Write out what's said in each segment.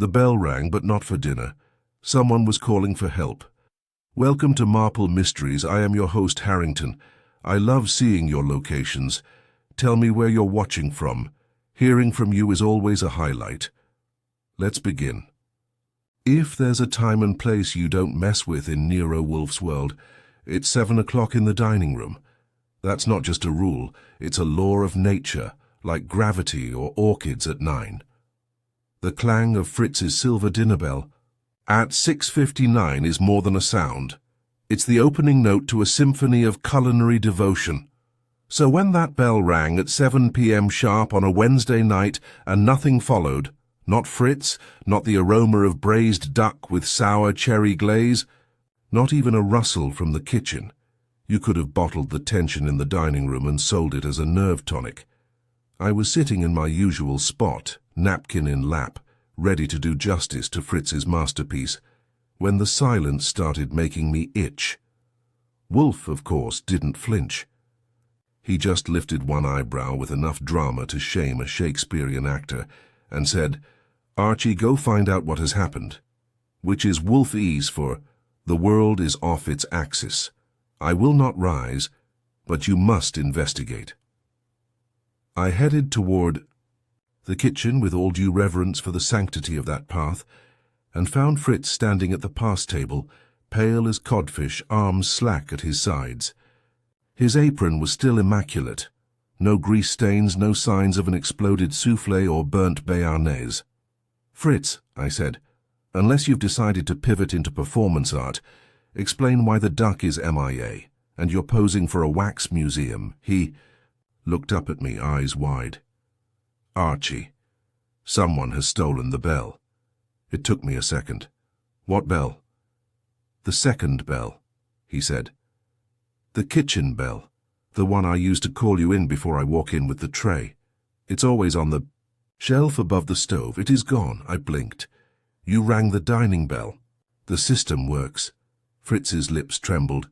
The bell rang, but not for dinner. Someone was calling for help. "Welcome to Marple Mysteries. I am your host, Harrington. I love seeing your locations. Tell me where you're watching from. Hearing from you is always a highlight. Let's begin." If there's a time and place you don't mess with in Nero Wolfe's world, it's 7 o'clock in the dining room. That's not just a rule, it's a law of nature, like gravity or orchids at 9. The clang of Fritz's silver dinner bell at 6:59 is more than a sound. It's the opening note to a symphony of culinary devotion. So when that bell rang at 7 p.m. sharp on a Wednesday night and nothing followed, not Fritz, not the aroma of braised duck with sour cherry glaze, not even a rustle from the kitchen, you could have bottled the tension in the dining room and sold it as a nerve tonic. I was sitting in my usual spot, napkin in lap, ready to do justice to Fritz's masterpiece, when the silence started making me itch. Wolfe, of course, didn't flinch. He just lifted one eyebrow with enough drama to shame a Shakespearean actor and said, "Archie, go find out what has happened," which is Wolfese for, "The world is off its axis. I will not rise, but you must investigate." I headed toward the kitchen with all due reverence for the sanctity of that path, and found Fritz standing at the pass table, pale as codfish, arms slack at his sides. His apron was still immaculate. No grease stains, no signs of an exploded soufflé or burnt béarnaise. "Fritz," I said, "unless you've decided to pivot into performance art, explain why the duck is MIA, and you're posing for a wax museum." He looked up at me, eyes wide. "Archie, someone has stolen the bell." It took me a second. "What bell?" "The second bell," he said. "The kitchen bell, the one I use to call you in before I walk in with the tray. It's always on the shelf above the stove. It is gone." I blinked. "You rang the dining bell. The system works." Fritz's lips trembled.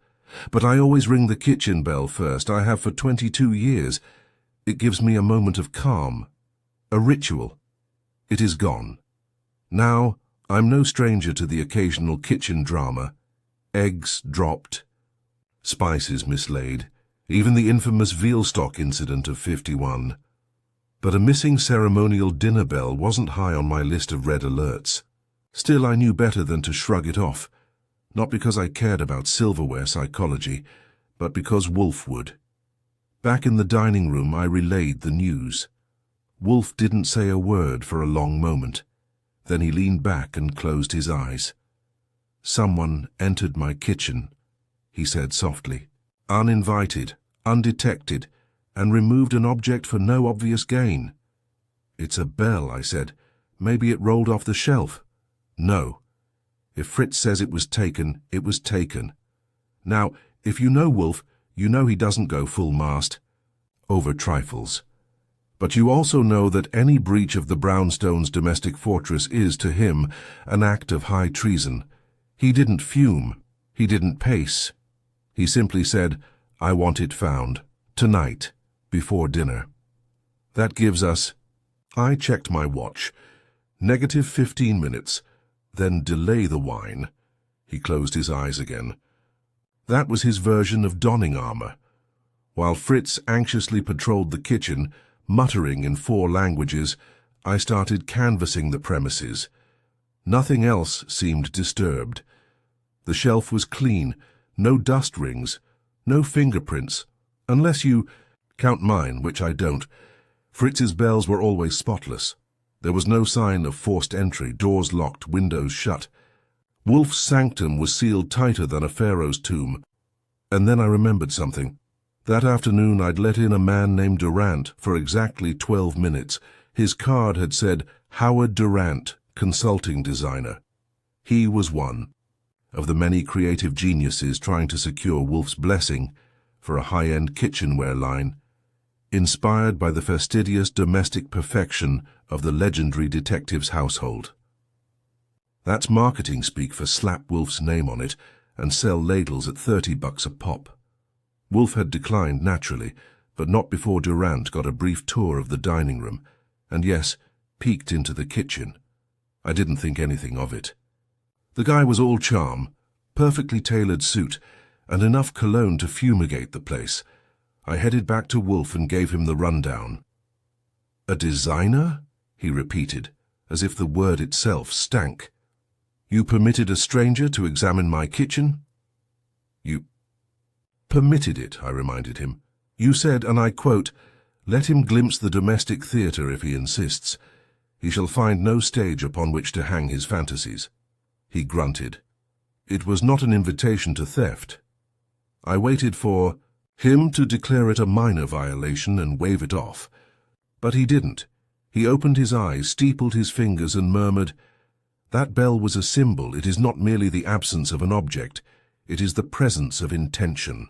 "But I always ring the kitchen bell first. I have for 22 years. It gives me a moment of calm. A ritual. It is gone. Now, I'm no stranger to the occasional kitchen drama. Eggs dropped, spices mislaid, even the infamous veal stock incident of 51. But a missing ceremonial dinner bell wasn't high on my list of red alerts. Still, I knew better than to shrug it off, not because I cared about silverware psychology, but because Wolfe would. Back in the dining room, I relayed the news. Wolfe didn't say a word for a long moment. Then he leaned back and closed his eyes. "Someone entered my kitchen," he said softly, "uninvited, undetected, and removed an object for no obvious gain." "It's a bell," I said. "Maybe it rolled off the shelf." "No. If Fritz says it was taken, it was taken. Now, if you know Wolfe, you know he doesn't go full mast over trifles. But you also know that any breach of the brownstone's domestic fortress is, to him, an act of high treason. He didn't fume. He didn't pace. He simply said, 'I want it found. Tonight. Before dinner.' That gives us—" I checked my watch. "Negative 15 minutes. Then delay the wine." He closed his eyes again. That was his version of donning armor. While Fritz anxiously patrolled the kitchen, muttering in 4 languages, I started canvassing the premises. Nothing else seemed disturbed. The shelf was clean, no dust rings, no fingerprints, unless you count mine, which I don't. Fritz's bells were always spotless. There was no sign of forced entry, doors locked, windows shut. Wolfe's sanctum was sealed tighter than a pharaoh's tomb. And then I remembered something. That afternoon I'd let in a man named Durant for exactly 12 minutes. His card had said, "Howard Durant, consulting designer." He was one of the many creative geniuses trying to secure Wolfe's blessing for a high-end kitchenware line, inspired by the fastidious domestic perfection of the legendary detective's household. That's marketing speak for slap Wolfe's name on it and sell ladles at $30 a pop. Wolfe had declined naturally, but not before Durant got a brief tour of the dining room, and yes, peeked into the kitchen. I didn't think anything of it. The guy was all charm, perfectly tailored suit, and enough cologne to fumigate the place. I headed back to Wolfe and gave him the rundown. "A designer?" he repeated, as if the word itself stank. "You permitted a stranger to examine my kitchen?" "You permitted it," I reminded him. "You said, and I quote, 'Let him glimpse the domestic theatre if he insists. He shall find no stage upon which to hang his fantasies.'" He grunted. It was not an invitation to theft. I waited for him to declare it a minor violation and wave it off. But he didn't. He opened his eyes, steepled his fingers, and murmured, "That bell was a symbol. It is not merely the absence of an object. It is the presence of intention."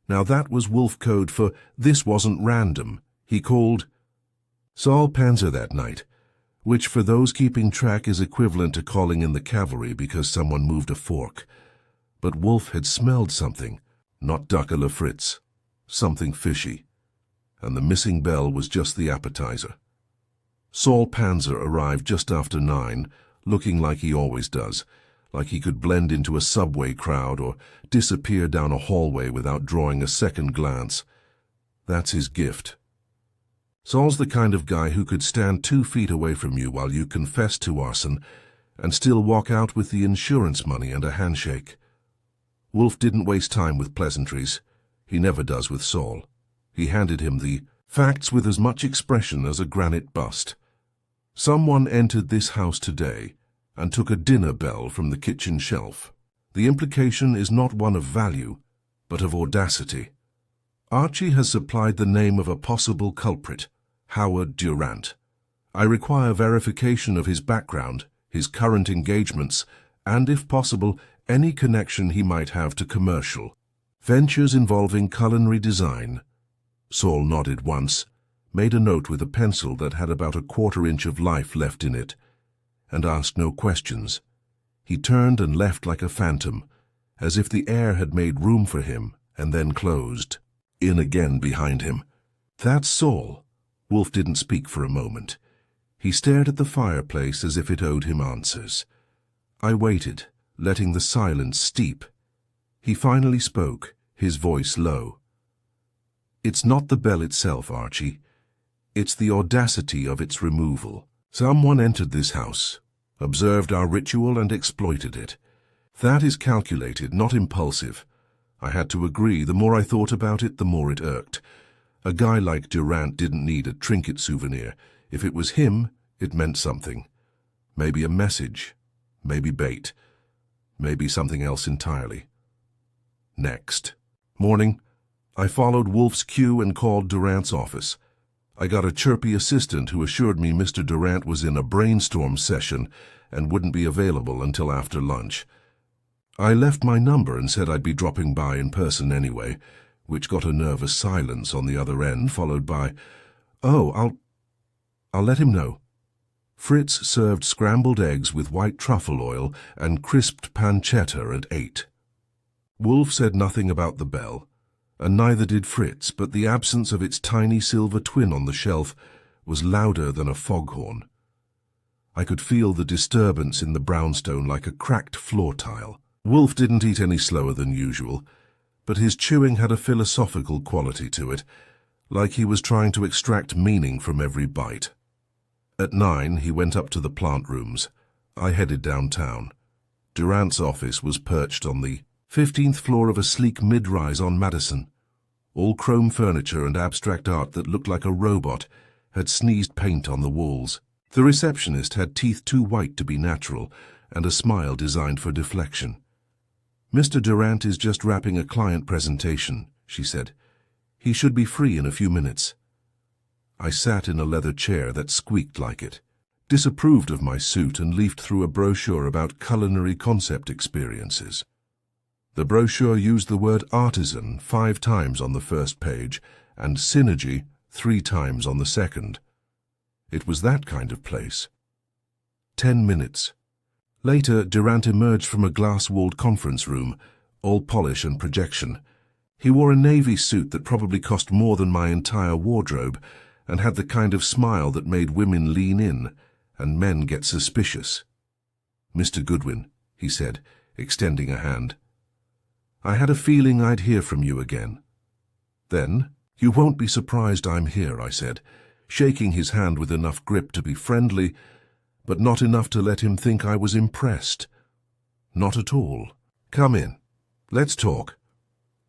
Now that was Wolfe code for "this wasn't random." He called Saul Panzer that night, which for those keeping track is equivalent to calling in the cavalry because someone moved a fork. But Wolfe had smelled something, not duck à la Fritz, something fishy, and the missing bell was just the appetizer. Saul Panzer arrived just after 9, looking like he always does, like he could blend into a subway crowd or disappear down a hallway without drawing a second glance. That's his gift. Saul's the kind of guy who could stand 2 feet away from you while you confess to arson and still walk out with the insurance money and a handshake. Wolfe didn't waste time with pleasantries. He never does with Saul. He handed him the facts with as much expression as a granite bust. "Someone entered this house today and took a dinner bell from the kitchen shelf. The implication is not one of value, but of audacity. Archie has supplied the name of a possible culprit, Howard Durant. I require verification of his background, his current engagements, and, if possible, any connection he might have to commercial ventures involving culinary design." Saul nodded once, made a note with a pencil that had about a 1/4 inch of life left in it, and asked no questions. He turned and left like a phantom, as if the air had made room for him and then closed in again behind him. "That's Saul." Wolfe didn't speak for a moment. He stared at the fireplace as if it owed him answers. I waited, letting the silence steep. He finally spoke, his voice low. "It's not the bell itself, Archie. It's the audacity of its removal. Someone entered this house, observed our ritual and exploited it. That is calculated, not impulsive. I had to agree. The more I thought about it, the more it irked. A guy like Durant didn't need a trinket souvenir. If it was him, it meant something. Maybe a message, maybe bait, maybe something else entirely. Next morning, I followed Wolfe's cue and called Durant's office. I got a chirpy assistant who assured me Mr. Durant was in a brainstorm session and wouldn't be available until after lunch. I left my number and said I'd be dropping by in person anyway, which got a nervous silence on the other end, followed by, "Oh, I'll let him know." Fritz served scrambled eggs with white truffle oil and crisped pancetta at 8. Wolfe said nothing about the bell, and neither did Fritz, but the absence of its tiny silver twin on the shelf was louder than a foghorn. I could feel the disturbance in the brownstone like a cracked floor tile. Wolfe didn't eat any slower than usual, but his chewing had a philosophical quality to it, like he was trying to extract meaning from every bite. At 9, he went up to the plant rooms. I headed downtown. Durant's office was perched on the 15th floor of a sleek mid-rise on Madison. All chrome furniture and abstract art that looked like a robot had sneezed paint on the walls. The receptionist had teeth too white to be natural and a smile designed for deflection. "Mr. Durant is just wrapping a client presentation," she said. "He should be free in a few minutes." I sat in a leather chair that squeaked like it, disapproved of my suit, and leafed through a brochure about culinary concept experiences. The brochure used the word artisan 5 times on the first page and synergy 3 times on the second. It was that kind of place. 10 minutes. Later, Durant emerged from a glass-walled conference room, all polish and projection. He wore a navy suit that probably cost more than my entire wardrobe and had the kind of smile that made women lean in and men get suspicious. Mr. Goodwin, he said, extending a hand. I had a feeling I'd hear from you again. Then, you won't be surprised I'm here, I said, shaking his hand with enough grip to be friendly, but not enough to let him think I was impressed. Not at all. Come in. Let's talk.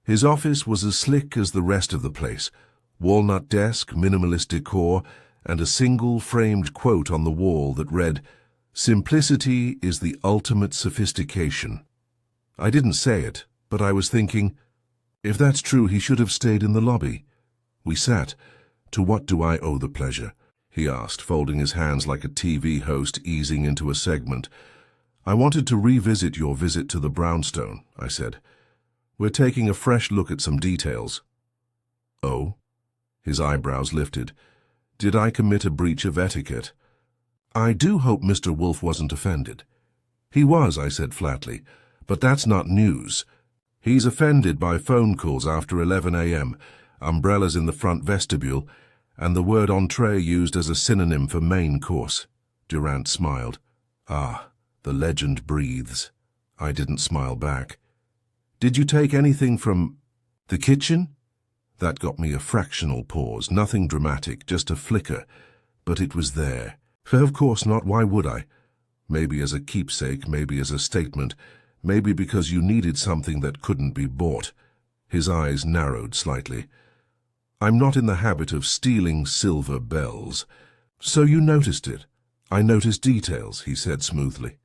His office was as slick as the rest of the place. Walnut desk, minimalist decor, and a single framed quote on the wall that read, "Simplicity is the ultimate sophistication." I didn't say it, but I was thinking, if that's true, he should have stayed in the lobby. We sat. To what do I owe the pleasure? He asked, folding his hands like a TV host easing into a segment. I wanted to revisit your visit to the brownstone, I said. We're taking a fresh look at some details. Oh? His eyebrows lifted. Did I commit a breach of etiquette? I do hope Mr. Wolfe wasn't offended. He was, I said flatly, but that's not news. He's offended by phone calls after 11 a.m., umbrellas in the front vestibule, and the word entree used as a synonym for main course. Durant smiled. Ah, the legend breathes. I didn't smile back. Did you take anything from the kitchen? That got me a fractional pause, nothing dramatic, just a flicker, but it was there. Of course not, why would I? Maybe as a keepsake, maybe as a statement, maybe because you needed something that couldn't be bought. His eyes narrowed slightly. I'm not in the habit of stealing silver bells. So you noticed it. I noticed details, he said smoothly.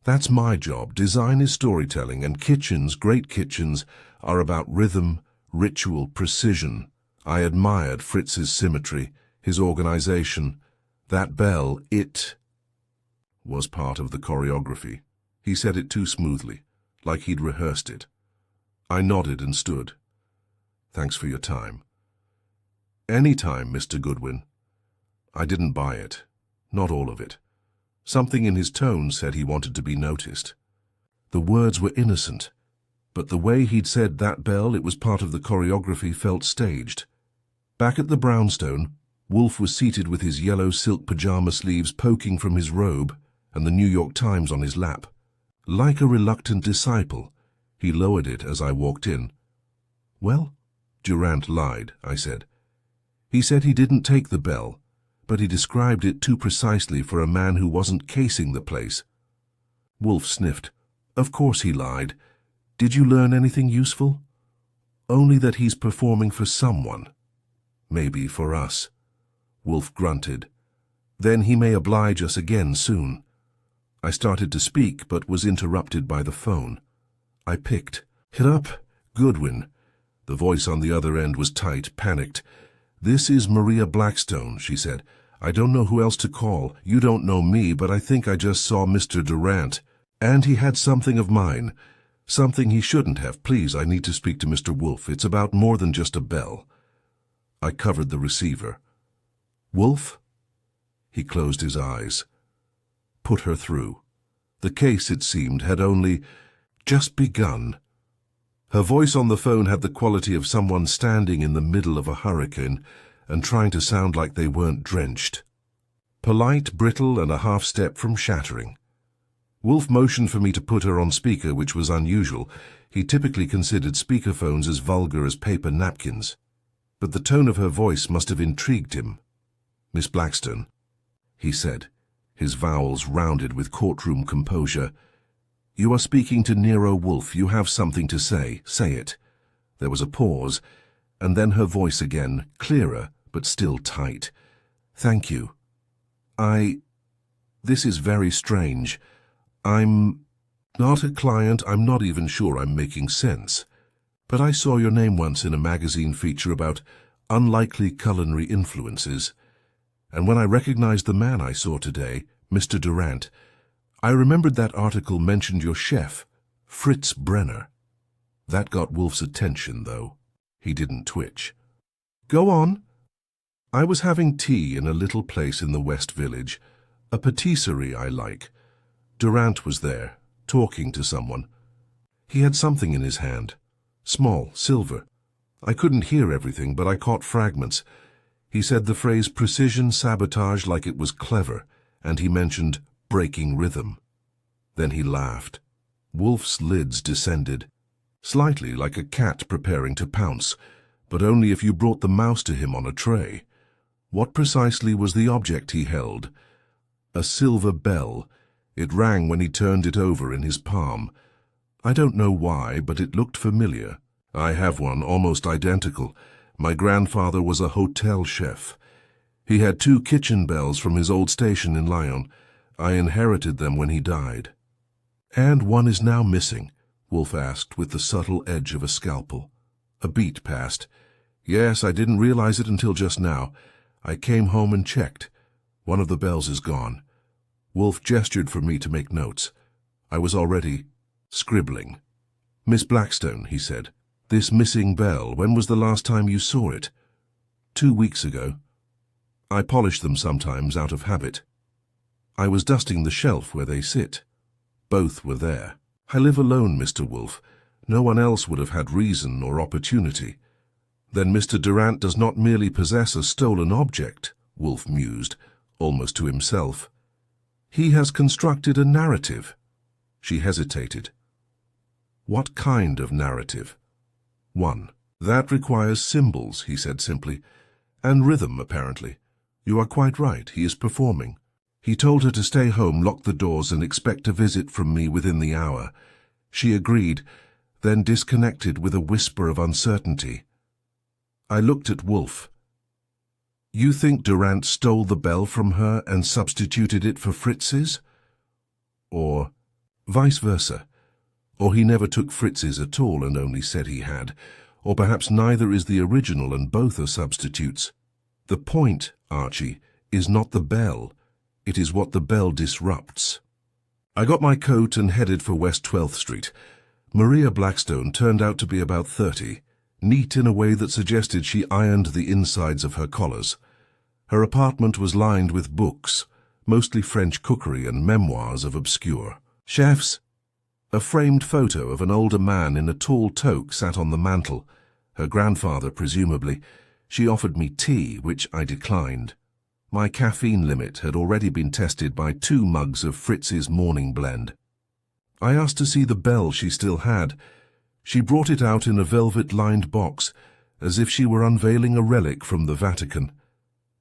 That's my job. Design is storytelling, and kitchens, great kitchens, are about rhythm, ritual, precision. I admired Fritz's symmetry, his organization. That bell, it was part of the choreography. He said it too smoothly, like he'd rehearsed it. I nodded and stood. Thanks for your time. Any time, Mr. Goodwin. I didn't buy it. Not all of it. Something in his tone said he wanted to be noticed. The words were innocent, but the way he'd said that bell, it was part of the choreography, felt staged. Back at the brownstone, Wolfe was seated with his yellow silk pajama sleeves poking from his robe and the New York Times on his lap. Like a reluctant disciple, he lowered it as I walked in. Well, Durant lied, I said. He said he didn't take the bell, but he described it too precisely for a man who wasn't casing the place. Wolfe sniffed. Of course he lied. Did you learn anything useful? Only that he's performing for someone. Maybe for us. Wolfe grunted. Then he may oblige us again soon. I started to speak, but was interrupted by the phone. I picked it up. Goodwin. The voice on the other end was tight, panicked. This is Maria Blackstone, she said. I don't know who else to call. You don't know me, but I think I just saw Mr. Durant. And he had something of mine. Something he shouldn't have. Please, I need to speak to Mr. Wolfe. It's about more than just a bell. I covered the receiver. Wolfe? He closed his eyes. Put her through. The case, it seemed, had only just begun. Her voice on the phone had the quality of someone standing in the middle of a hurricane and trying to sound like they weren't drenched. Polite, brittle, and a half-step from shattering. Wolfe motioned for me to put her on speaker, which was unusual. He typically considered speakerphones as vulgar as paper napkins. But the tone of her voice must have intrigued him. Miss Blackstone, he said, his vowels rounded with courtroom composure. You are speaking to Nero Wolfe. You have something to say. Say it. There was a pause, and then her voice again, clearer, but still tight. Thank you. This is very strange. I'm not a client. I'm not even sure I'm making sense. But I saw your name once in a magazine feature about unlikely culinary influences. And when I recognized the man I saw today, Mr. Durant, I remembered that article mentioned your chef, Fritz Brenner. That got Wolfe's attention, though. He didn't twitch. Go on. I was having tea in a little place in the West Village, a patisserie I like. Durant was there, talking to someone. He had something in his hand. Small, silver. I couldn't hear everything, but I caught fragments. He said the phrase precision sabotage like it was clever, and he mentioned breaking rhythm. Then he laughed. Wolfe's lids descended, slightly like a cat preparing to pounce, but only if you brought the mouse to him on a tray. What precisely was the object he held? A silver bell. It rang when he turned it over in his palm. I don't know why, but it looked familiar. I have one, almost identical. My grandfather was a hotel chef. He had 2 kitchen bells from his old station in Lyon. I inherited them when he died. And one is now missing, Wolfe asked with the subtle edge of a scalpel. A beat passed. Yes, I didn't realize it until just now. I came home and checked. One of the bells is gone. Wolfe gestured for me to make notes. I was already scribbling. Miss Blackstone, he said, this missing bell, when was the last time you saw it? 2 weeks ago. I polish them sometimes out of habit. I was dusting the shelf where they sit. Both were there. I live alone, Mr. Wolfe. No one else would have had reason or opportunity. Then Mr. Durant does not merely possess a stolen object, Wolfe mused, almost to himself. He has constructed a narrative. She hesitated. What kind of narrative? 1. That requires symbols, he said simply, and rhythm, apparently. You are quite right, he is performing. He told her to stay home, lock the doors, and expect a visit from me within the hour. She agreed, then disconnected with a whisper of uncertainty. I looked at Wolfe. You think Durant stole the bell from her and substituted it for Fritz's? Or vice versa? Or he never took Fritz's at all and only said he had? Or perhaps neither is the original and both are substitutes? The point, Archie, is not the bell. It is what the bell disrupts. I got my coat and headed for West 12th Street. Maria Blackstone turned out to be about 30, neat in a way that suggested she ironed the insides of her collars. Her apartment was lined with books, mostly French cookery and memoirs of obscure chefs. A framed photo of an older man in a tall toque sat on the mantel, her grandfather presumably. She offered me tea, which I declined. My caffeine limit had already been tested by 2 mugs of Fritz's morning blend. I asked to see the bell she still had. She brought it out in a velvet-lined box, as if she were unveiling a relic from the Vatican.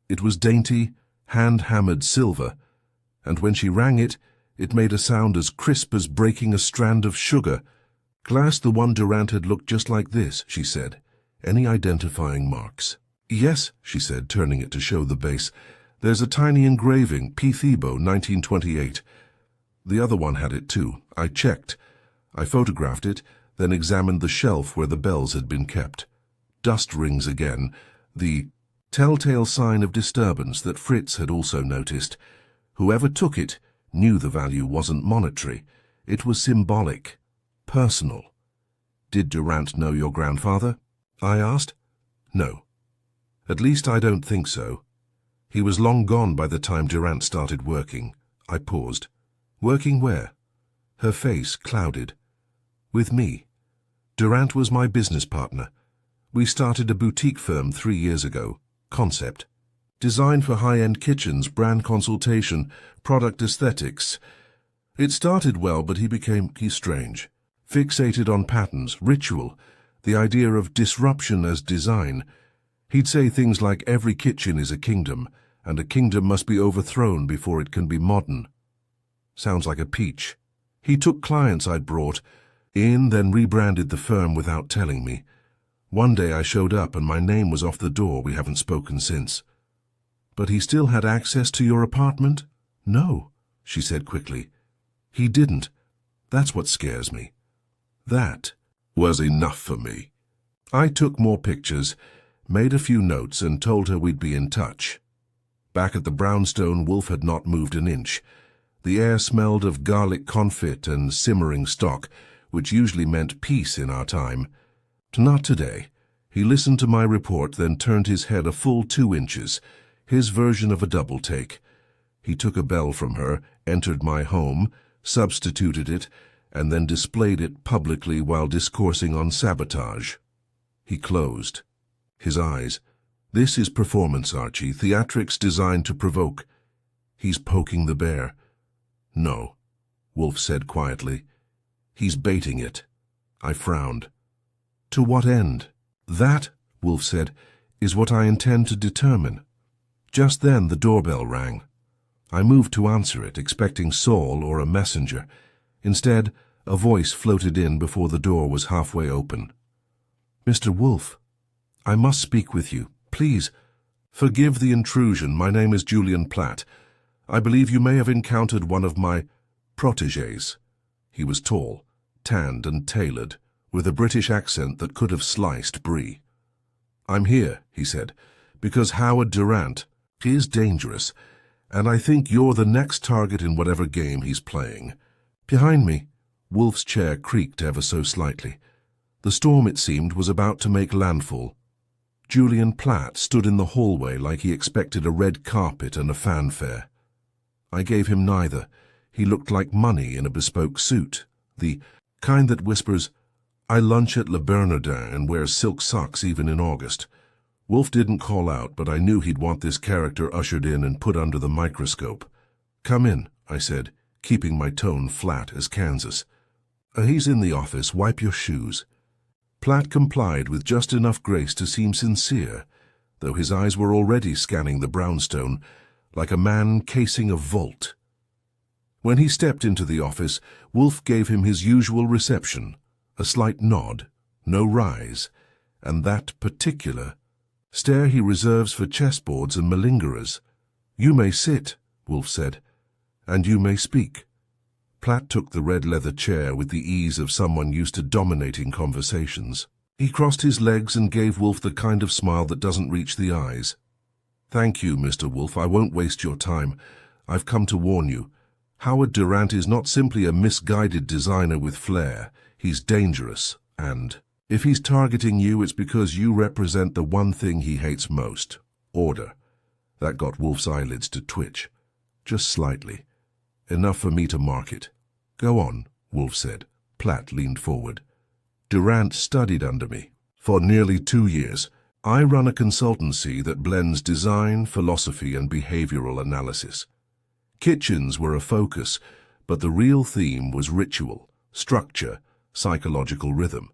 It was dainty, hand-hammered silver, and when she rang it, it made a sound as crisp as breaking a strand of sugar. Glass, the one Durant had looked just like this, she said. Any identifying marks? Yes, she said, turning it to show the base. There's a tiny engraving, P. Thiebaud, 1928. The other one had it too. I checked. I photographed it, then examined the shelf where the bells had been kept. Dust rings again, the telltale sign of disturbance that Fritz had also noticed. Whoever took it knew the value wasn't monetary. It was symbolic, personal. Did Durant know your grandfather? I asked. No. At least I don't think so. He was long gone by the time Durant started working. I paused. Working where? Her face clouded. With me. Durant was my business partner. We started a boutique firm 3 years ago. Concept. Design for high-end kitchens, brand consultation, product aesthetics. It started well, but he's strange. Fixated on patterns, ritual, the idea of disruption as design. He'd say things like every kitchen is a kingdom, and a kingdom must be overthrown before it can be modern. Sounds like a peach. He took clients I'd brought in, then rebranded the firm without telling me. One day I showed up and my name was off the door. We haven't spoken since. But he still had access to your apartment? No, she said quickly. He didn't. That's what scares me. That was enough for me. I took more pictures, made a few notes, and told her we'd be in touch. Back at the brownstone, Wolfe had not moved an inch. The air smelled of garlic confit and simmering stock, which usually meant peace in our time. Not today. He listened to my report, then turned his head a full 2 inches, his version of a double take. He took a bell from her, entered my home, substituted it, and then displayed it publicly while discoursing on sabotage. He closed. His eyes. This is performance, Archie, theatrics designed to provoke. He's poking the bear. No. Wolfe said quietly. He's baiting it. I frowned. To what end? That, Wolfe said, is what I intend to determine. Just then the doorbell rang. I moved to answer it, expecting Saul or a messenger. Instead, a voice floated in before the door was halfway open. Mr. Wolfe, I must speak with you. Please, forgive the intrusion. My name is Julian Platt. I believe you may have encountered one of my protégés. He was tall, tanned and tailored, with a British accent that could have sliced Brie. I'm here, he said, because Howard Durant is dangerous, and I think you're the next target in whatever game he's playing. Behind me, Wolfe's chair creaked ever so slightly. The storm, it seemed, was about to make landfall. Julian Platt stood in the hallway like he expected a red carpet and a fanfare. I gave him neither. He looked like money in a bespoke suit, the kind that whispers, I lunch at Le Bernardin and wears silk socks even in August. Wolfe didn't call out, but I knew he'd want this character ushered in and put under the microscope. Come in, I said, keeping my tone flat as Kansas. He's in the office. Wipe your shoes. Platt complied with just enough grace to seem sincere, though his eyes were already scanning the brownstone like a man casing a vault. When he stepped into the office, Wolfe gave him his usual reception, a slight nod, no rise, and that particular stare he reserves for chessboards and malingerers. You may sit, Wolfe said, and you may speak. Platt took the red leather chair with the ease of someone used to dominating conversations. He crossed his legs and gave Wolfe the kind of smile that doesn't reach the eyes. Thank you, Mr. Wolfe. I won't waste your time. I've come to warn you. Howard Durant is not simply a misguided designer with flair. He's dangerous, and if he's targeting you, it's because you represent the one thing he hates most, order. That got Wolfe's eyelids to twitch, just slightly. Enough for me to mark it. Go on, Wolfe said. Platt leaned forward. Durant studied under me. For nearly 2 years, I run a consultancy that blends design, philosophy, and behavioral analysis. Kitchens were a focus, but the real theme was ritual, structure, psychological rhythm.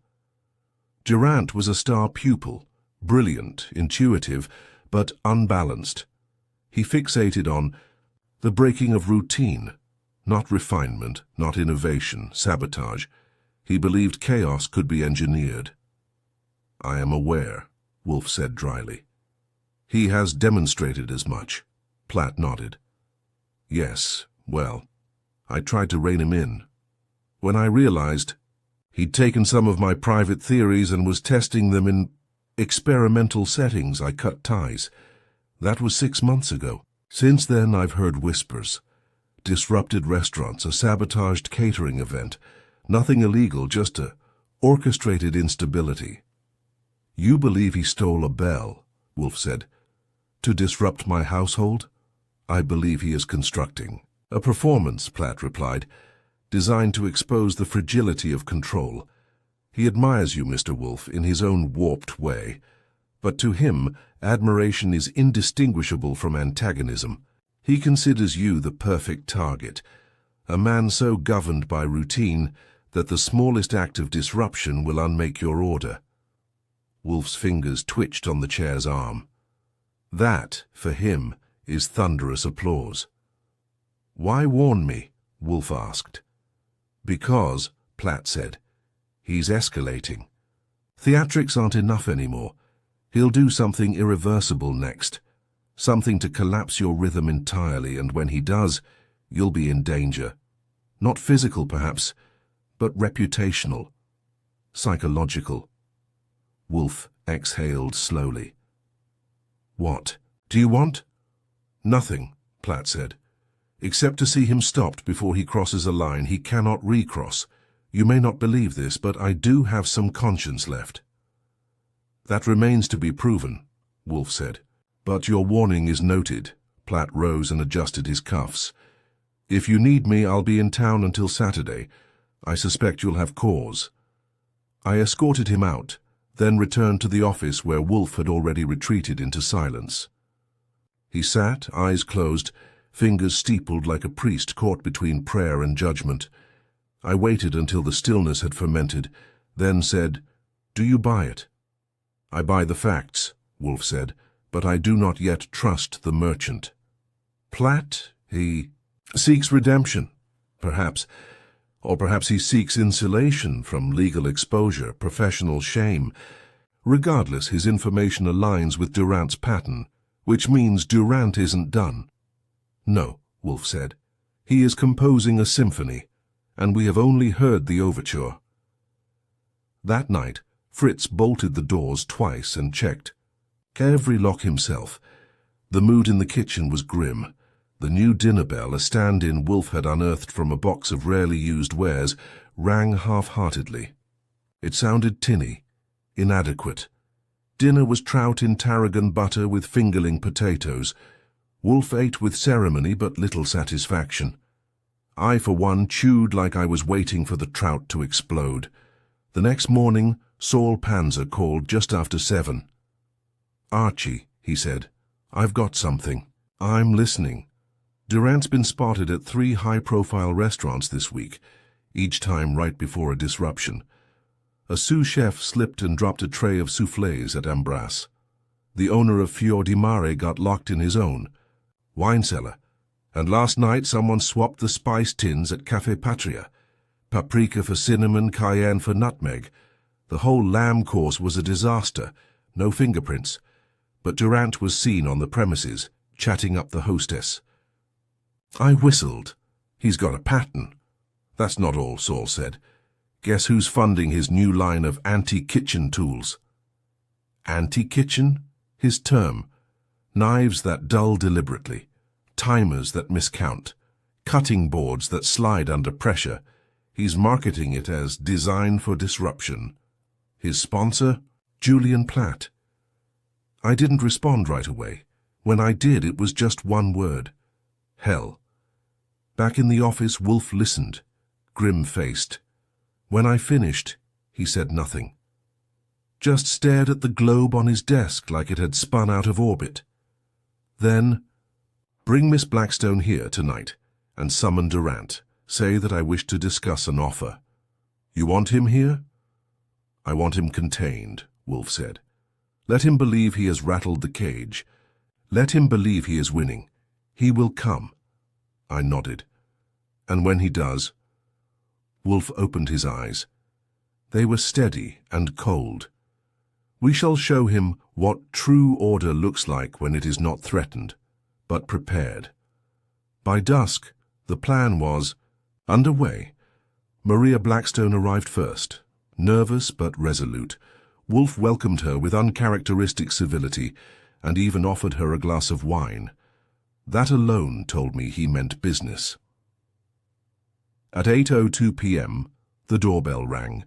Durant was a star pupil, brilliant, intuitive, but unbalanced. He fixated on the breaking of routine, not refinement, not innovation, sabotage. He believed chaos could be engineered. I am aware, Wolfe said dryly. He has demonstrated as much. Platt nodded. Yes, well, I tried to rein him in. When I realized he'd taken some of my private theories and was testing them in experimental settings, I cut ties. That was 6 months ago. Since then, I've heard whispers. Disrupted restaurants, a sabotaged catering event. Nothing illegal, just a orchestrated instability. You believe he stole a bell, Wolfe said. To disrupt my household? I believe he is constructing a performance, Platt replied, designed to expose the fragility of control. He admires you, Mr. Wolfe, in his own warped way, but to him, admiration is indistinguishable from antagonism. He considers you the perfect target, a man so governed by routine that the smallest act of disruption will unmake your order. Wolfe's fingers twitched on the chair's arm. That, for him, is thunderous applause. Why warn me? Wolfe asked. Because, Platt said, he's escalating. Theatrics aren't enough anymore. He'll do something irreversible next, something to collapse your rhythm entirely, and when he does, you'll be in danger. Not physical, perhaps, but reputational, psychological. Wolfe exhaled slowly. What do you want? Nothing, Platt said, except to see him stopped before he crosses a line he cannot recross. You may not believe this, but I do have some conscience left. That remains to be proven, Wolfe said. But your warning is noted. Platt rose and adjusted his cuffs. If you need me, I'll be in town until Saturday. I suspect you'll have cause. I escorted him out, then returned to the office where Wolfe had already retreated into silence. He sat, eyes closed, fingers steepled like a priest caught between prayer and judgment. I waited until the stillness had fermented, then said, "Do you buy it?" "I buy the facts," Wolfe said, "but I do not yet trust the merchant." "Platt, he seeks redemption, perhaps. Or perhaps he seeks insulation from legal exposure, professional shame. Regardless, his information aligns with Durant's pattern, which means Durant isn't done." "No," Wolfe said. "He is composing a symphony, and we have only heard the overture." That night, Fritz bolted the doors twice and checked every lock himself. The mood in the kitchen was grim. The new dinner bell, a stand-in Wolfe had unearthed from a box of rarely used wares, rang half-heartedly. It sounded tinny, inadequate. Dinner was trout in tarragon butter with fingerling potatoes. Wolfe ate with ceremony but little satisfaction. I, for one, chewed like I was waiting for the trout to explode. The next morning, Saul Panzer called just after 7. "Archie," he said, "I've got something." "I'm listening." "Durant's been spotted at 3 high-profile restaurants this week, each time right before a disruption. A sous chef slipped and dropped a tray of soufflés at Ambras. The owner of Fior di Mare got locked in his own wine cellar. And last night someone swapped the spice tins at Café Patria. Paprika for cinnamon, cayenne for nutmeg. The whole lamb course was a disaster, no fingerprints. But Durant was seen on the premises, chatting up the hostess. I whistled. "He's got a pattern." "That's not all," Saul said. "Guess who's funding his new line of anti-kitchen tools?" Anti-kitchen? His term. Knives that dull deliberately, timers that miscount, cutting boards that slide under pressure. He's marketing it as design for disruption. His sponsor? Julian Platt. I didn't respond right away. When I did, it was just one word. Hell. Back in the office, Wolfe listened, grim-faced. When I finished, he said nothing. Just stared at the globe on his desk like it had spun out of orbit. Then, "Bring Miss Blackstone here tonight, and summon Durant. Say that I wish to discuss an offer." "You want him here?" "I want him contained," Wolfe said. "Let him believe he has rattled the cage. Let him believe he is winning. He will come." I nodded. "And when he does?" Wolfe opened his eyes. They were steady and cold. "We shall show him what true order looks like when it is not threatened, but prepared." By dusk, the plan was underway. Maria Blackstone arrived first, nervous but resolute. Wolfe welcomed her with uncharacteristic civility and even offered her a glass of wine. That alone told me he meant business. At 8:02 p.m., the doorbell rang.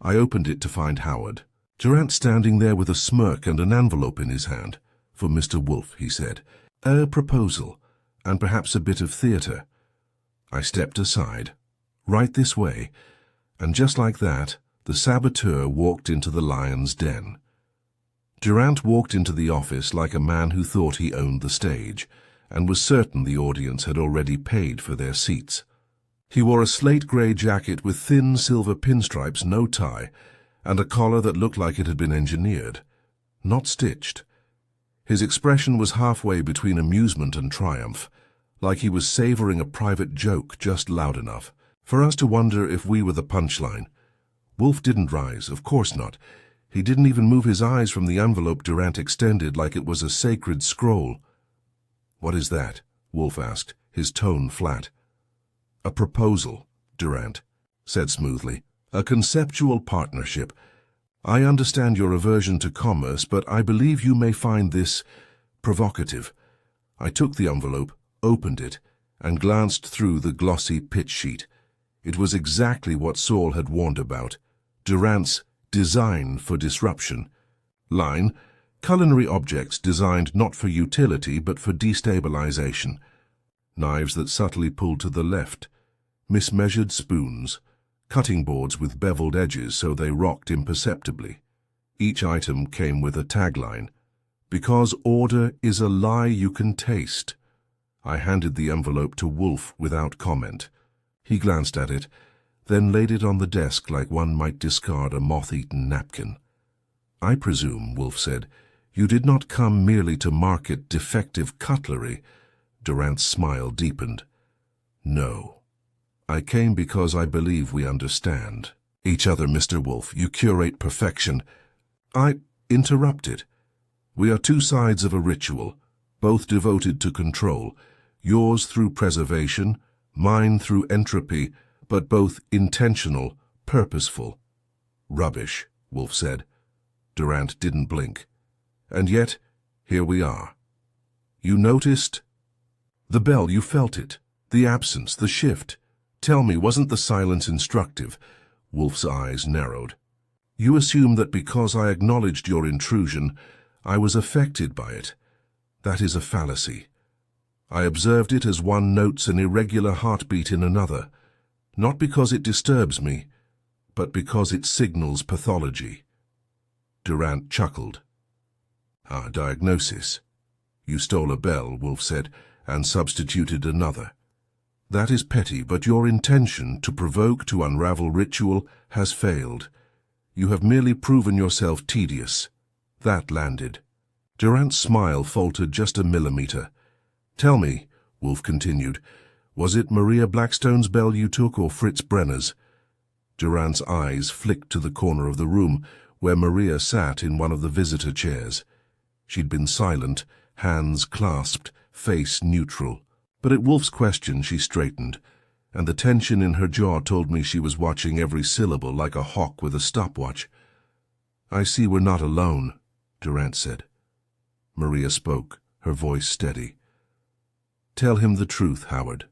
I opened it to find Howard. Durant standing there with a smirk and an envelope in his hand. "For Mr. Wolfe," he said. "A proposal, and perhaps a bit of theatre." I stepped aside. "Right this way." And just like that, the saboteur walked into the lion's den. Durant walked into the office like a man who thought he owned the stage, and was certain the audience had already paid for their seats. He wore a slate-grey jacket with thin silver pinstripes, no tie, and a collar that looked like it had been engineered, not stitched. His expression was halfway between amusement and triumph, like he was savoring a private joke just loud enough for us to wonder if we were the punchline. Wolfe didn't rise, of course not. He didn't even move his eyes from the envelope Durant extended like it was a sacred scroll. "What is that?" Wolfe asked, his tone flat. "A proposal," Durant said smoothly. "A conceptual partnership. I understand your aversion to commerce, but I believe you may find this provocative." I took the envelope, opened it, and glanced through the glossy pitch sheet. It was exactly what Saul had warned about. Durant's design for disruption. Line: culinary objects designed not for utility but for destabilization. Knives that subtly pulled to the left. Mismeasured spoons. Cutting boards with beveled edges so they rocked imperceptibly. Each item came with a tagline: "Because order is a lie you can taste." I handed the envelope to Wolfe without comment. He glanced at it, then laid it on the desk like one might discard a moth-eaten napkin. "I presume," Wolfe said, "you did not come merely to market defective cutlery." Durant's smile deepened. "No. I came because I believe we understand each other, Mr. Wolfe. You curate perfection." I interrupted. "We are two sides of a ritual, both devoted to control. Yours through preservation, mine through entropy, but both intentional, purposeful." "Rubbish," Wolfe said. Durant didn't blink. "And yet, here we are. You noticed the bell, you felt it, the absence, the shift. Tell me, wasn't the silence instructive?" Wolfe's eyes narrowed. "You assume that because I acknowledged your intrusion, I was affected by it. That is a fallacy. I observed it as one notes an irregular heartbeat in another, not because it disturbs me, but because it signals pathology." Durant chuckled. "Our diagnosis. You stole a bell," Wolfe said, "and substituted another. That is petty, but your intention to provoke, to unravel ritual has failed. You have merely proven yourself tedious." That landed. Durant's smile faltered just a millimeter. "Tell me," Wolfe continued, "was it Maria Blackstone's bell you took or Fritz Brenner's?" Durant's eyes flicked to the corner of the room where Maria sat in one of the visitor chairs. She'd been silent, hands clasped, face neutral. But at Wolfe's question she straightened, and the tension in her jaw told me she was watching every syllable like a hawk with a stopwatch. "I see we're not alone," Durant said. Maria spoke, her voice steady. "Tell him the truth, Howard."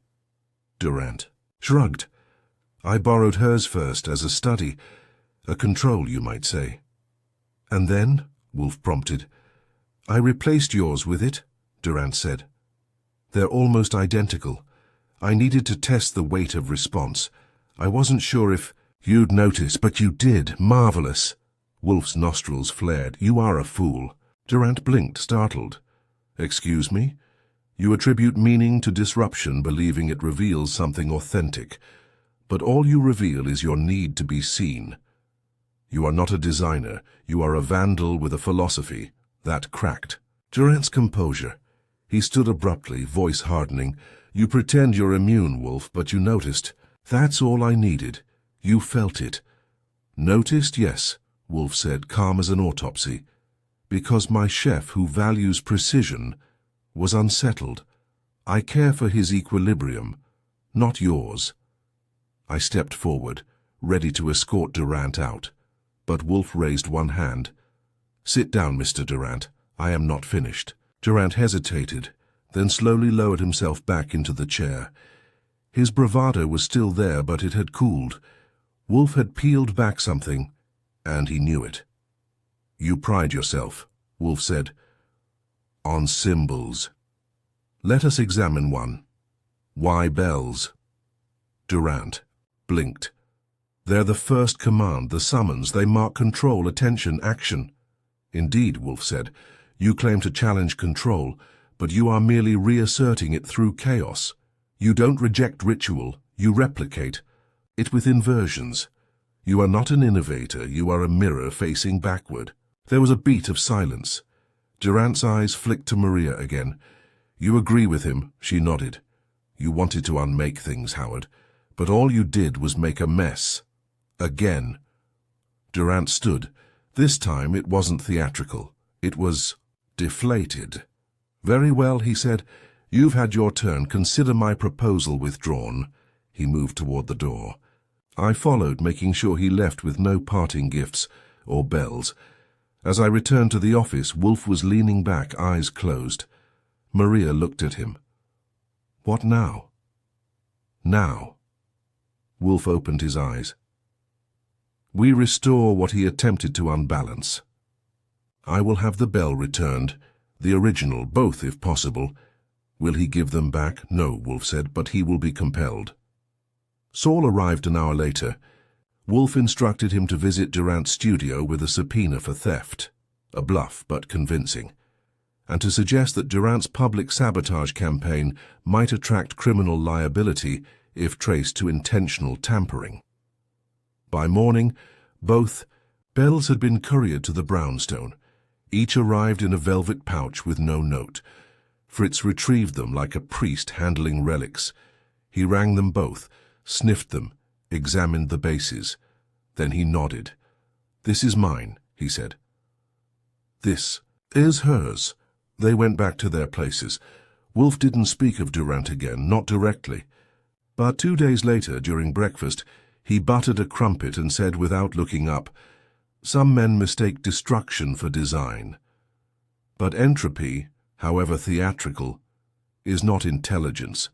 Durant shrugged. "I borrowed hers first, as a study, a control, you might say." "And then?" Wolfe prompted. "I replaced yours with it," Durant said. "They're almost identical. I needed to test the weight of response. I wasn't sure if you'd notice, but you did. Marvelous." Wolfe's nostrils flared. "You are a fool." Durant blinked, startled. "Excuse me? You attribute meaning to disruption, believing it reveals something authentic. But all you reveal is your need to be seen. You are not a designer. You are a vandal with a philosophy." That cracked Durant's composure. He stood abruptly, voice hardening. "You pretend you're immune, Wolfe, but you noticed. That's all I needed. You felt it." "Noticed, yes," Wolfe said, calm as an autopsy. "Because my chef, who values precision, was unsettled. I care for his equilibrium, not yours." I stepped forward, ready to escort Durant out, but Wolfe raised one hand. "Sit down, Mr. Durant. I am not finished." Durant hesitated, then slowly lowered himself back into the chair. His bravado was still there, but it had cooled. Wolfe had peeled back something, and he knew it. "You pride yourself," Wolfe said, "on symbols. Let us examine one. Why bells?" Durant blinked. "They're the first command, the summons. They mark control, attention, action." "Indeed," Wolfe said, "you claim to challenge control, but you are merely reasserting it through chaos. You don't reject ritual, you replicate it with inversions. You are not an innovator, you are a mirror facing backward." There was a beat of silence. Durant's eyes flicked to Maria again. "You agree with him?" She nodded. "You wanted to unmake things, Howard, but all you did was make a mess. Again." Durant stood. This time it wasn't theatrical. It was deflated. "Very well," he said. "You've had your turn. Consider my proposal withdrawn." He moved toward the door. I followed, making sure he left with no parting gifts or bells. As I returned to the office, Wolfe was leaning back, eyes closed. Maria looked at him. "What now?" "Now." Wolfe opened his eyes. "We restore what he attempted to unbalance. I will have the bell returned, the original, both if possible. Will he give them back?" "No," Wolfe said, "but he will be compelled." Saul arrived an hour later. Wolfe instructed him to visit Durant's studio with a subpoena for theft. A bluff, but convincing. and to suggest that Durant's public sabotage campaign might attract criminal liability if traced to intentional tampering. By morning, both bells had been couriered to the brownstone. Each arrived in a velvet pouch with no note. Fritz retrieved them like a priest handling relics. He rang them both, sniffed them, examined the bases. Then he nodded. "This is mine," he said. "This is hers." They went back to their places. Wolfe didn't speak of Durant again, not directly. But 2 days later, during breakfast, he buttered a crumpet and said without looking up, "Some men mistake destruction for design. But entropy, however theatrical, is not intelligence.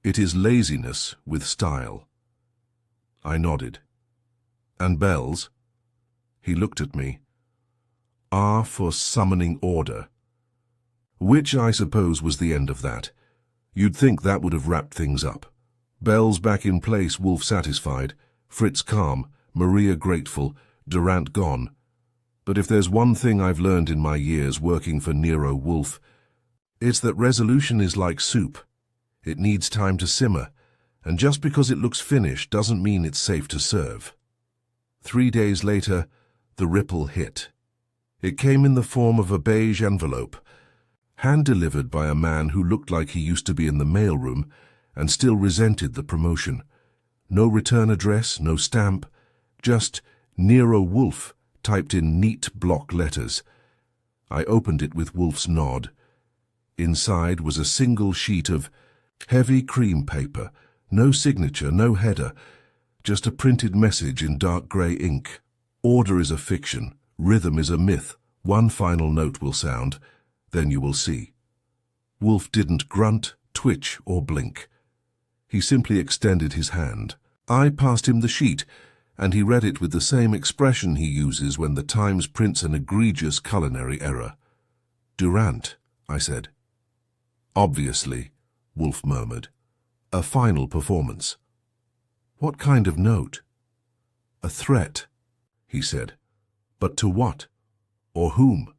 It is laziness with style." I nodded. "And bells?" He looked at me. "R for summoning order." Which, I suppose, was the end of that. You'd think that would have wrapped things up. Bells back in place, Wolfe satisfied, Fritz calm, Maria grateful, Durant gone. But if there's one thing I've learned in my years working for Nero Wolfe, it's that resolution is like soup. It needs time to simmer, and just because it looks finished doesn't mean it's safe to serve. 3 days later, the ripple hit. It came in the form of a beige envelope, hand-delivered by a man who looked like he used to be in the mailroom and still resented the promotion. No return address, no stamp, just Nero Wolfe typed in neat block letters. I opened it with Wolfe's nod. Inside was a single sheet of heavy cream paper, no signature, no header, just a printed message in dark grey ink. "Order is a fiction, rhythm is a myth. One final note will sound, then you will see." Wolfe didn't grunt, twitch, or blink. He simply extended his hand. I passed him the sheet, and he read it with the same expression he uses when the Times prints an egregious culinary error. "Durant," I said. "Obviously," Wolfe murmured. "A final performance." "What kind of note?" "A threat," he said. "But to what? Or whom?"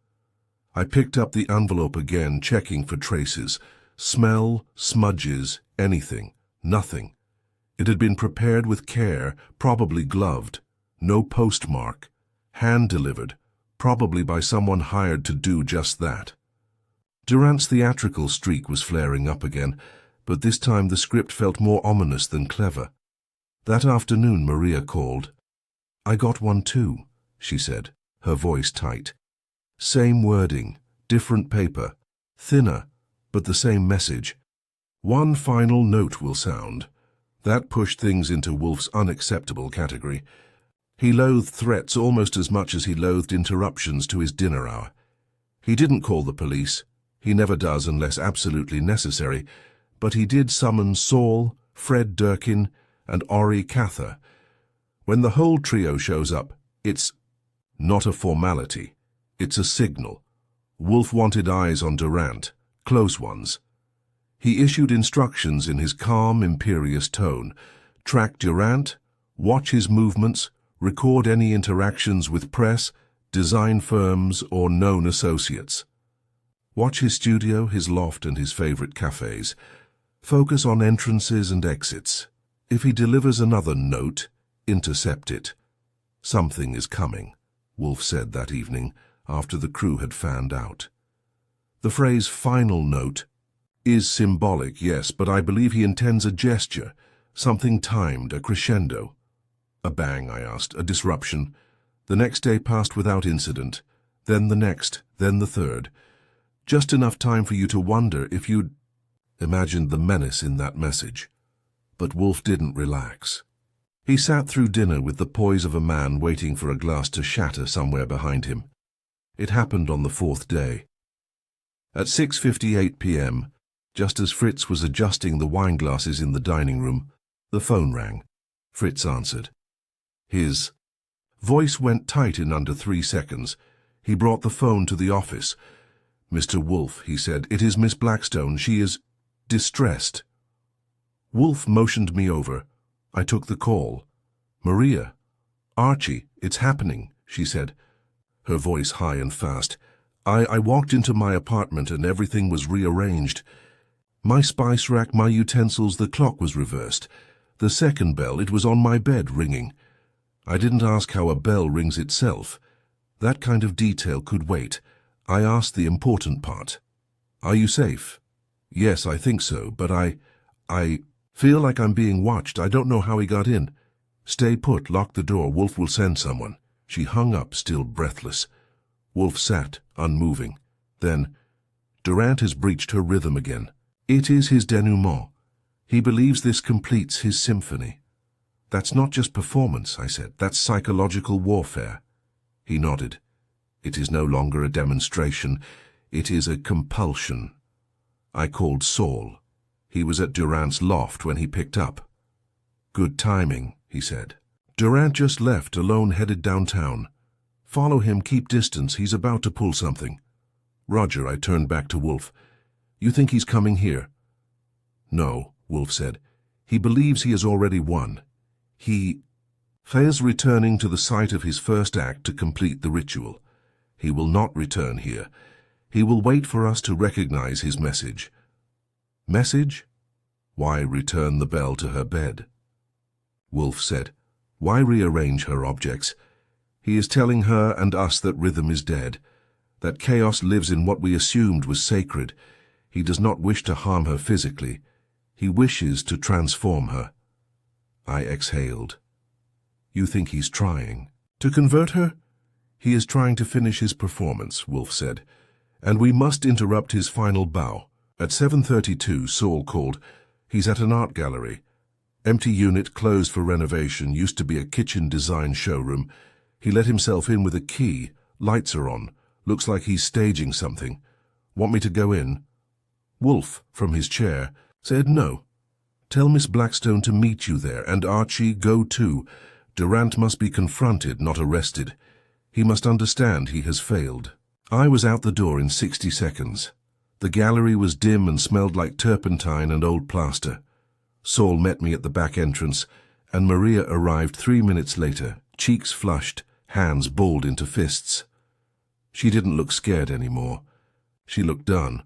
I picked up the envelope again, checking for traces. Smell, smudges, anything. Nothing. It had been prepared with care, probably gloved. No postmark. Hand-delivered, probably by someone hired to do just that. Durant's theatrical streak was flaring up again, but this time the script felt more ominous than clever. That afternoon Maria called. "I got one too," she said, her voice tight. Same wording, different paper, thinner, but the same message. "One final note will sound." That pushed things into Wolfe's unacceptable category. He loathed threats almost as much as he loathed interruptions to his dinner hour. He didn't call the police. He never does unless absolutely necessary, but he did summon Saul, Fred Durkin, and Ori Cather. When the whole trio shows up, it's not a formality. It's a signal. Wolfe wanted eyes on Durant, close ones. He issued instructions in his calm, imperious tone. Track Durant, watch his movements, record any interactions with press, design firms, or known associates. Watch his studio, his loft, and his favorite cafes. Focus on entrances and exits. If he delivers another note, intercept it. "Something is coming," Wolfe said that evening, after the crew had fanned out. The phrase "final note" is symbolic, yes, but I believe he intends a gesture, something timed, a crescendo. A bang, I asked, a disruption. The next day passed without incident, then the next, then the third. Just enough time for you to wonder if you'd imagined the menace in that message. But Wolfe didn't relax. He sat through dinner with the poise of a man waiting for a glass to shatter somewhere behind him. It happened on the 4th day. At 6:58 p.m., just as Fritz was adjusting the wine glasses in the dining room, the phone rang. Fritz answered. His voice went tight in under 3 seconds. He brought the phone to the office. "Mr. Wolfe," he said, "it is Miss Blackstone. She is distressed." Wolfe motioned me over. I took the call. "Maria." "Archie, it's happening," she said, her voice high and fast. I walked into my apartment and everything was rearranged. My spice rack, my utensils, the clock was reversed. The second bell, it was on my bed ringing. I didn't ask how a bell rings itself. That kind of detail could wait. I asked the important part. Are you safe? Yes, I think so, but I feel like I'm being watched. I don't know how he got in. Stay put, lock the door. Wolfe will send someone. She hung up, still breathless. Wolfe sat, unmoving. Then, Durant has breached her rhythm again. It is his denouement. He believes this completes his symphony. That's not just performance, I said. That's psychological warfare. He nodded. It is no longer a demonstration. It is a compulsion. I called Saul. He was at Durant's loft when he picked up. Good timing, he said. Durant just left, alone, headed downtown. Follow him, keep distance. He's about to pull something. Roger, I turned back to Wolfe. You think he's coming here? No, Wolfe said. He believes he has already won. He is returning to the site of his first act to complete the ritual. He will not return here. He will wait for us to recognize his message. Message? Why return the bell to her bed? Wolfe said. Why rearrange her objects? He is telling her and us that rhythm is dead, that chaos lives in what we assumed was sacred. He does not wish to harm her physically. He wishes to transform her. I exhaled. You think he's trying to convert her? He is trying to finish his performance, Wolfe said, and we must interrupt his final bow. At 7:32, Saul called. He's at an art gallery. Empty unit, closed for renovation, used to be a kitchen design showroom. He let himself in with a key. Lights are on. Looks like he's staging something. Want me to go in? Wolfe, from his chair, said no. Tell Miss Blackstone to meet you there, and Archie, go too. Durant must be confronted, not arrested. He must understand he has failed. I was out the door in 60 seconds. The gallery was dim and smelled like turpentine and old plaster. Saul met me at the back entrance, and Maria arrived 3 minutes later, cheeks flushed, hands balled into fists. She didn't look scared anymore. She looked done.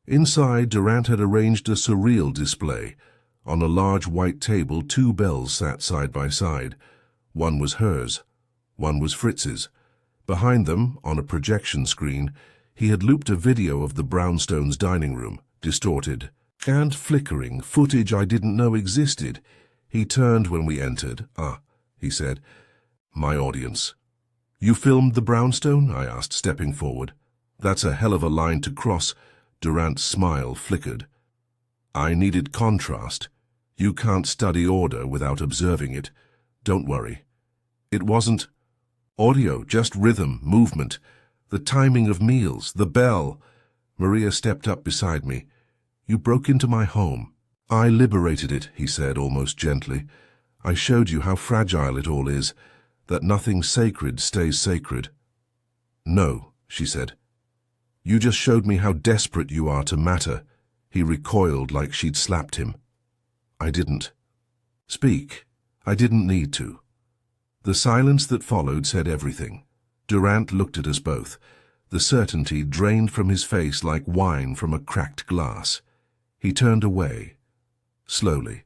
Inside, Durant had arranged a surreal display. On a large white table, 2 bells sat side by side. One was hers. One was Fritz's. Behind them, on a projection screen, he had looped a video of the Brownstones' dining room, distorted and flickering, footage I didn't know existed. He turned when we entered. Ah, he said. My audience. You filmed the Brownstone? I asked, stepping forward. That's a hell of a line to cross. Durant's smile flickered. I needed contrast. You can't study order without observing it. Don't worry. It wasn't audio, just rhythm, movement, the timing of meals, the bell. Maria stepped up beside me. You broke into my home. I liberated it, he said, almost gently. I showed you how fragile it all is, that nothing sacred stays sacred. No, she said. You just showed me how desperate you are to matter. He recoiled like she'd slapped him. I didn't. Speak. I didn't need to. The silence that followed said everything. Durant looked at us both. The certainty drained from his face like wine from a cracked glass. He turned away, slowly,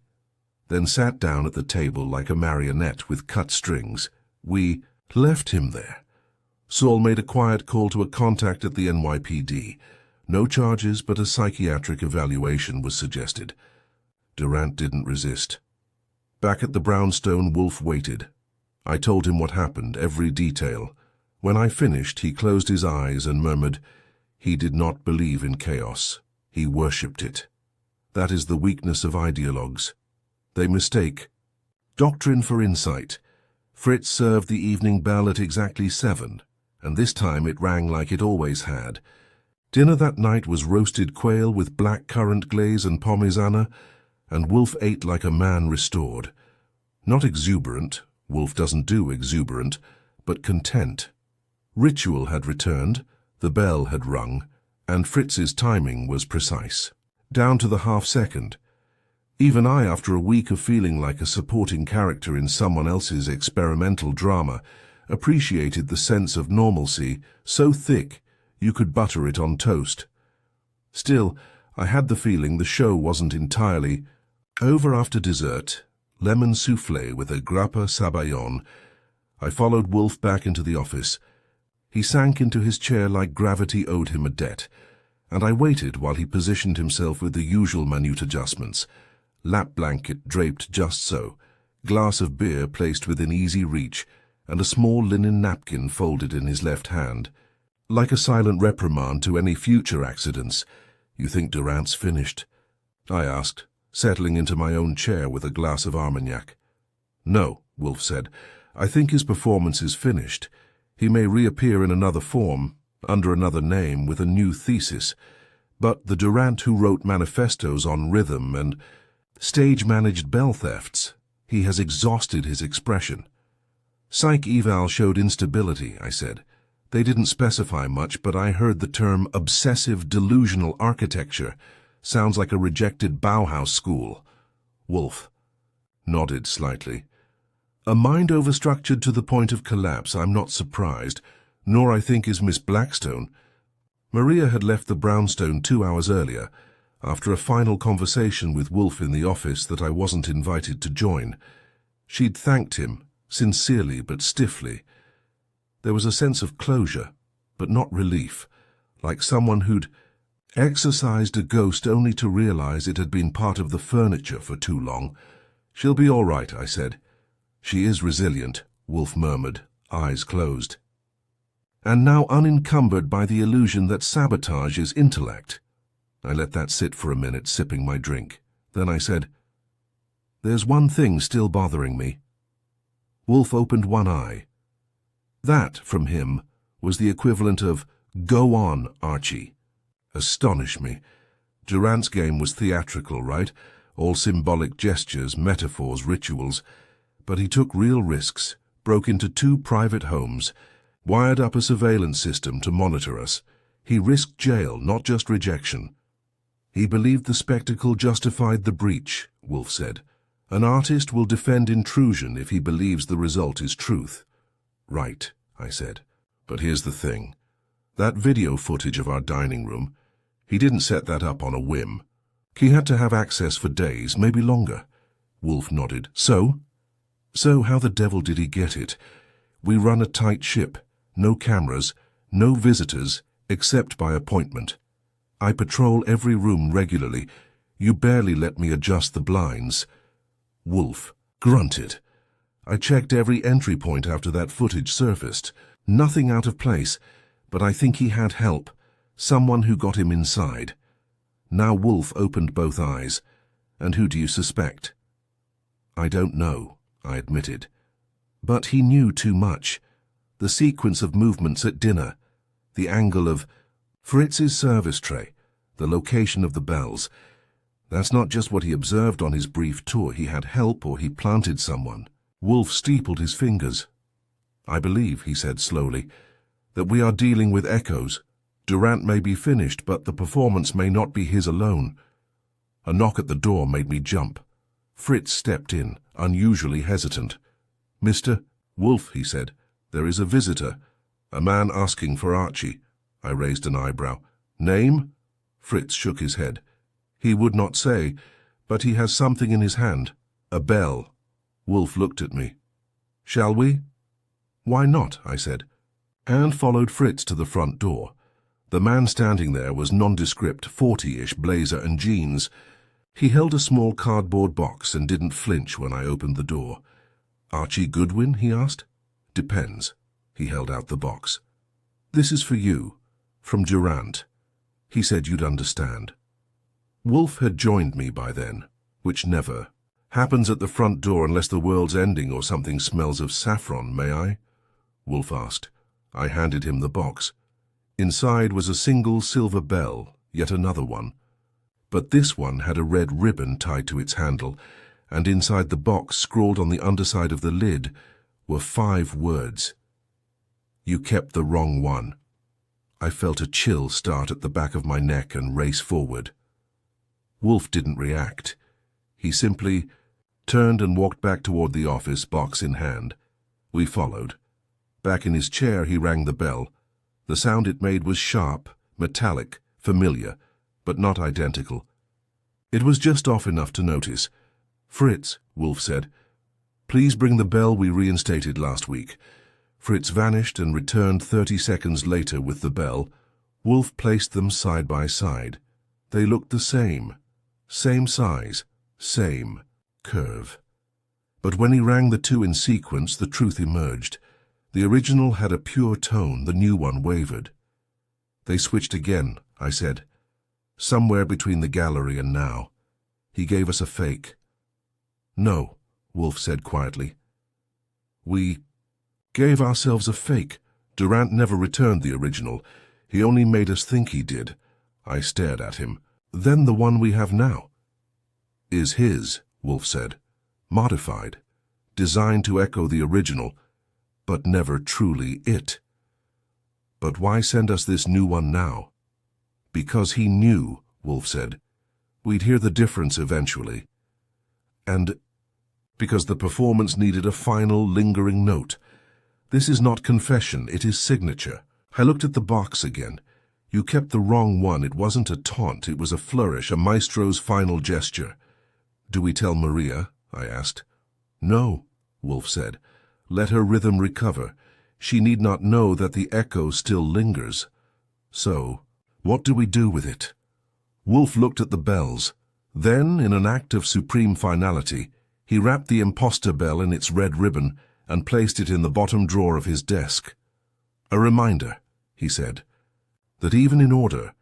then sat down at the table like a marionette with cut strings. We left him there. Saul made a quiet call to a contact at the NYPD. No charges, but a psychiatric evaluation was suggested. Durant didn't resist. Back at the Brownstone, Wolfe waited. I told him what happened, every detail. When I finished, he closed his eyes and murmured, he did not believe in chaos. He worshipped it. That is the weakness of ideologues. They mistake doctrine for insight. Fritz served the evening bell at exactly 7, and this time it rang like it always had. Dinner that night was roasted quail with black currant glaze and parmigiana, and Wolfe ate like a man restored. Not exuberant, Wolfe doesn't do exuberant, but content. Ritual had returned, the bell had rung, and Fritz's timing was precise, down to the half-second. Even I, after a week of feeling like a supporting character in someone else's experimental drama, appreciated the sense of normalcy, so thick You could butter it on toast. Still, I had the feeling the show wasn't entirely over. After dessert, lemon soufflé with a grappa sabayon, I followed Wolfe back into the office. He sank into his chair like gravity owed him a debt, and I waited while he positioned himself with the usual minute adjustments. Lap blanket draped just so, glass of beer placed within easy reach, and a small linen napkin folded in his left hand. Like a silent reprimand to any future accidents. "You think Durant's finished?" I asked, settling into my own chair with a glass of Armagnac. "No," Wolfe said. "I think his performance is finished. He may reappear in another form, under another name, with a new thesis. But the Durant who wrote manifestos on rhythm and stage-managed bell thefts, he has exhausted his expression." "Psych eval showed instability," I said. "They didn't specify much, but I heard the term obsessive delusional architecture. Sounds like a rejected Bauhaus school." Wolfe nodded slightly. "A mind overstructured to the point of collapse, I'm not surprised, nor I think is Miss Blackstone." Maria had left the brownstone 2 hours earlier, after a final conversation with Wolfe in the office that I wasn't invited to join. She'd thanked him, sincerely but stiffly. There was a sense of closure, but not relief, like someone who'd exorcised a ghost only to realize it had been part of the furniture for too long. "She'll be all right," I said. "She is resilient," Wolfe murmured, eyes closed. "And now unencumbered by the illusion that sabotage is intellect." I let that sit for a minute, sipping my drink. Then I said, "There's one thing still bothering me." Wolfe opened one eye. That, from him, was the equivalent of, "Go on, Archie." Astonished me. Durant's game was theatrical, right? All symbolic gestures, metaphors, rituals. But he took real risks, broke into 2 private homes, wired up a surveillance system to monitor us. He risked jail, not just rejection. "He believed the spectacle justified the breach," Wolfe said. "An artist will defend intrusion if he believes the result is truth." "Right," I said. "But here's the thing. That video footage of our dining room, he didn't set that up on a whim. He had to have access for days, maybe longer." Wolfe nodded. So how the devil did he get it? We run a tight ship. No cameras, no visitors, except by appointment. I patrol every room regularly. You barely let me adjust the blinds." Wolfe grunted. "I checked every entry point after that footage surfaced. Nothing out of place, but I think he had help. Someone who got him inside." Now Wolfe opened both eyes. "And who do you suspect?" "I don't know," I admitted. But he knew too much. The sequence of movements at dinner, the angle of Fritz's service tray, the location of the bells. That's not just what he observed on his brief tour. He had help or he planted someone. Wolfe steepled his fingers. "I believe," he said slowly, "that we are dealing with echoes. Durant may be finished, but the performance may not be his alone." A knock at the door made me jump. Fritz stepped in, unusually hesitant. "Mr. Wolfe," he said, "there is a visitor. A man asking for Archie." I raised an eyebrow. "Name?" Fritz shook his head. "He would not say, but he has something in his hand. A bell." Wolfe looked at me. "Shall we?" "Why not?" I said, and followed Fritz to the front door. The man standing there was nondescript, 40-ish, blazer and jeans. He held a small cardboard box and didn't flinch when I opened the door. "Archie Goodwin?" he asked. "Depends." He held out the box. "This is for you, from Durant. He said you'd understand." Wolfe had joined me by then, which never happens at the front door unless the world's ending or something smells of saffron. "May I?" Wolfe asked. I handed him the box. Inside was a single silver bell, yet another one. But this one had a red ribbon tied to its handle, and inside the box, scrawled on the underside of the lid, were 5 words. "You kept the wrong one." I felt a chill start at the back of my neck and race forward. Wolfe didn't react. He simply turned and walked back toward the office, box in hand. We followed. Back in his chair, he rang the bell. The sound it made was sharp, metallic, familiar, but not identical. It was just off enough to notice. "Fritz," Wolfe said, "please bring the bell we reinstated last week." Fritz vanished and returned 30 seconds later with the bell. Wolfe placed them side by side. They looked the same. Same size, same curve. But when he rang the two in sequence, the truth emerged. The original had a pure tone, the new one wavered. "They switched again," I said. "Somewhere between the gallery and now. He gave us a fake." "No," Wolfe said quietly. "We gave ourselves a fake. Durant never returned the original. He only made us think he did." I stared at him. "Then the one we have now?" "Is his," Wolfe said. "Modified. Designed to echo the original, but never truly it." "But why send us this new one now?" "Because he knew," Wolfe said. "We'd hear the difference eventually. And because the performance needed a final, lingering note. This is not confession, it is signature." I looked at the box again. "You kept the wrong one. It wasn't a taunt, it was a flourish, a maestro's final gesture." "Do we tell Maria?" I asked. "No," Wolfe said. "Let her rhythm recover. She need not know that the echo still lingers." "So, what do we do with it?" Wolfe looked at the bells. Then, in an act of supreme finality, he wrapped the imposter bell in its red ribbon and placed it in the bottom drawer of his desk. "A reminder," he said, "that even in order,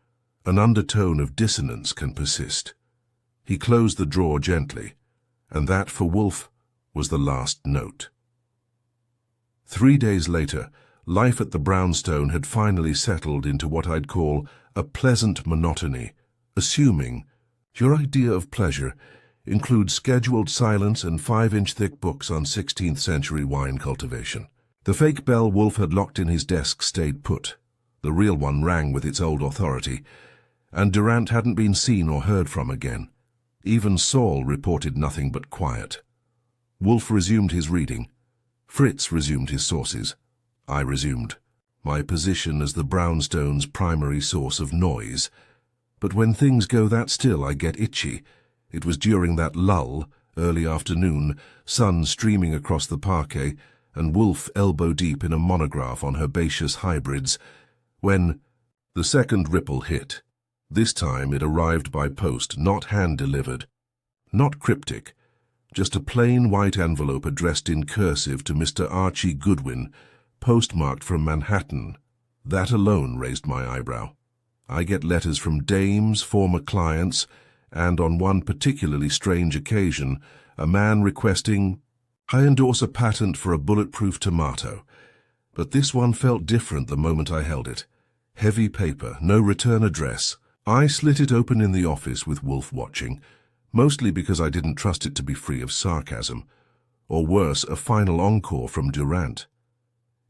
an undertone of dissonance can persist." He closed the drawer gently, and that, for Wolfe, was the last note. 3 days later, life at the brownstone had finally settled into what I'd call a pleasant monotony, assuming your idea of pleasure includes scheduled silence and 5-inch thick books on 16th century wine cultivation. The fake bell Wolfe had locked in his desk stayed put. The real one rang with its old authority, and Durant hadn't been seen or heard from again. Even Saul reported nothing but quiet. Wolfe resumed his reading. Fritz resumed his sources. I resumed my position as the brownstone's primary source of noise. But when things go that still, I get itchy. It was during that lull, early afternoon, sun streaming across the parquet, and Wolfe elbow-deep in a monograph on herbaceous hybrids, when the second ripple hit. This time it arrived by post, not hand-delivered. Not cryptic, just a plain white envelope addressed in cursive to Mr. Archie Goodwin, postmarked from Manhattan. That alone raised my eyebrow. I get letters from dames, former clients, and on one particularly strange occasion, a man requesting, "I endorse a patent for a bulletproof tomato." But this one felt different the moment I held it. Heavy paper, no return address. I slit it open in the office with Wolfe watching, mostly because I didn't trust it to be free of sarcasm, or worse, a final encore from Durant.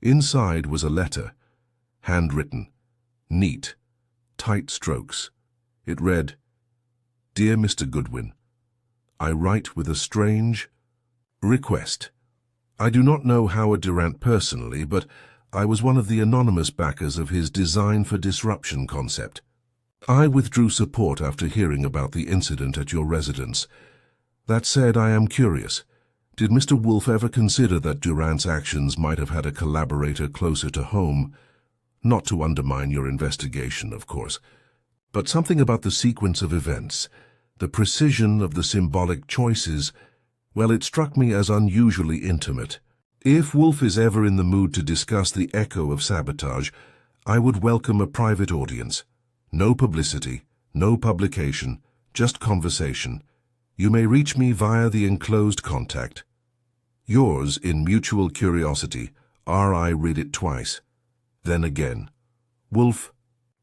Inside was a letter, handwritten, neat, tight strokes. It read, "Dear Mr. Goodwin, I write with a strange request. I do not know Howard Durant personally, but I was one of the anonymous backers of his Design for Disruption concept. I withdrew support after hearing about the incident at your residence. That said, I am curious. Did Mr. Wolfe ever consider that Durant's actions might have had a collaborator closer to home? Not to undermine your investigation, of course, but something about the sequence of events, the precision of the symbolic choices, well, it struck me as unusually intimate. If Wolfe is ever in the mood to discuss the echo of sabotage, I would welcome a private audience. No publicity, no publication, just conversation. You may reach me via the enclosed contact. Yours, in mutual curiosity, R.I. read it twice. Then again. Wolfe,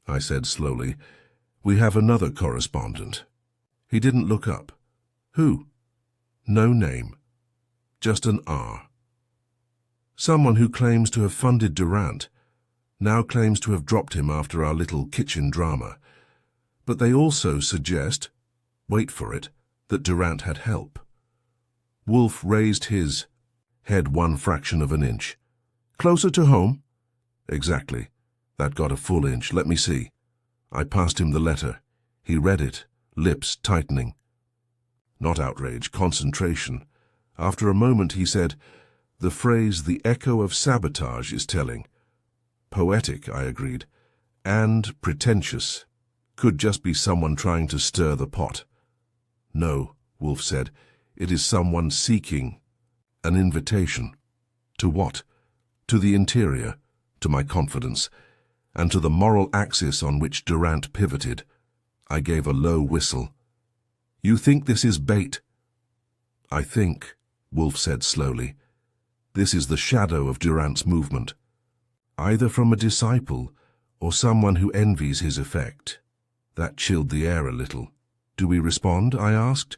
I said slowly, we have another correspondent. He didn't look up. Who? No name. Just an R. Someone who claims to have funded Durant, now claims to have dropped him after our little kitchen drama. But they also suggest, wait for it, that Durant had help. Wolfe raised his head 1/fraction of an inch. Closer to home? Exactly. That got a full inch. Let me see. I passed him the letter. He read it, lips tightening. Not outrage, concentration. After a moment he said, "The phrase, the echo of sabotage, is telling." Poetic, I agreed. And pretentious. Could just be someone trying to stir the pot. No, Wolfe said. It is someone seeking an invitation. To what? To the interior, to my confidence, and to the moral axis on which Durant pivoted. I gave a low whistle. "You think this is bait?" "I think," Wolfe said slowly, "this is the shadow of Durant's movement. Either from a disciple or someone who envies his effect." That chilled the air a little. "Do we respond?" I asked.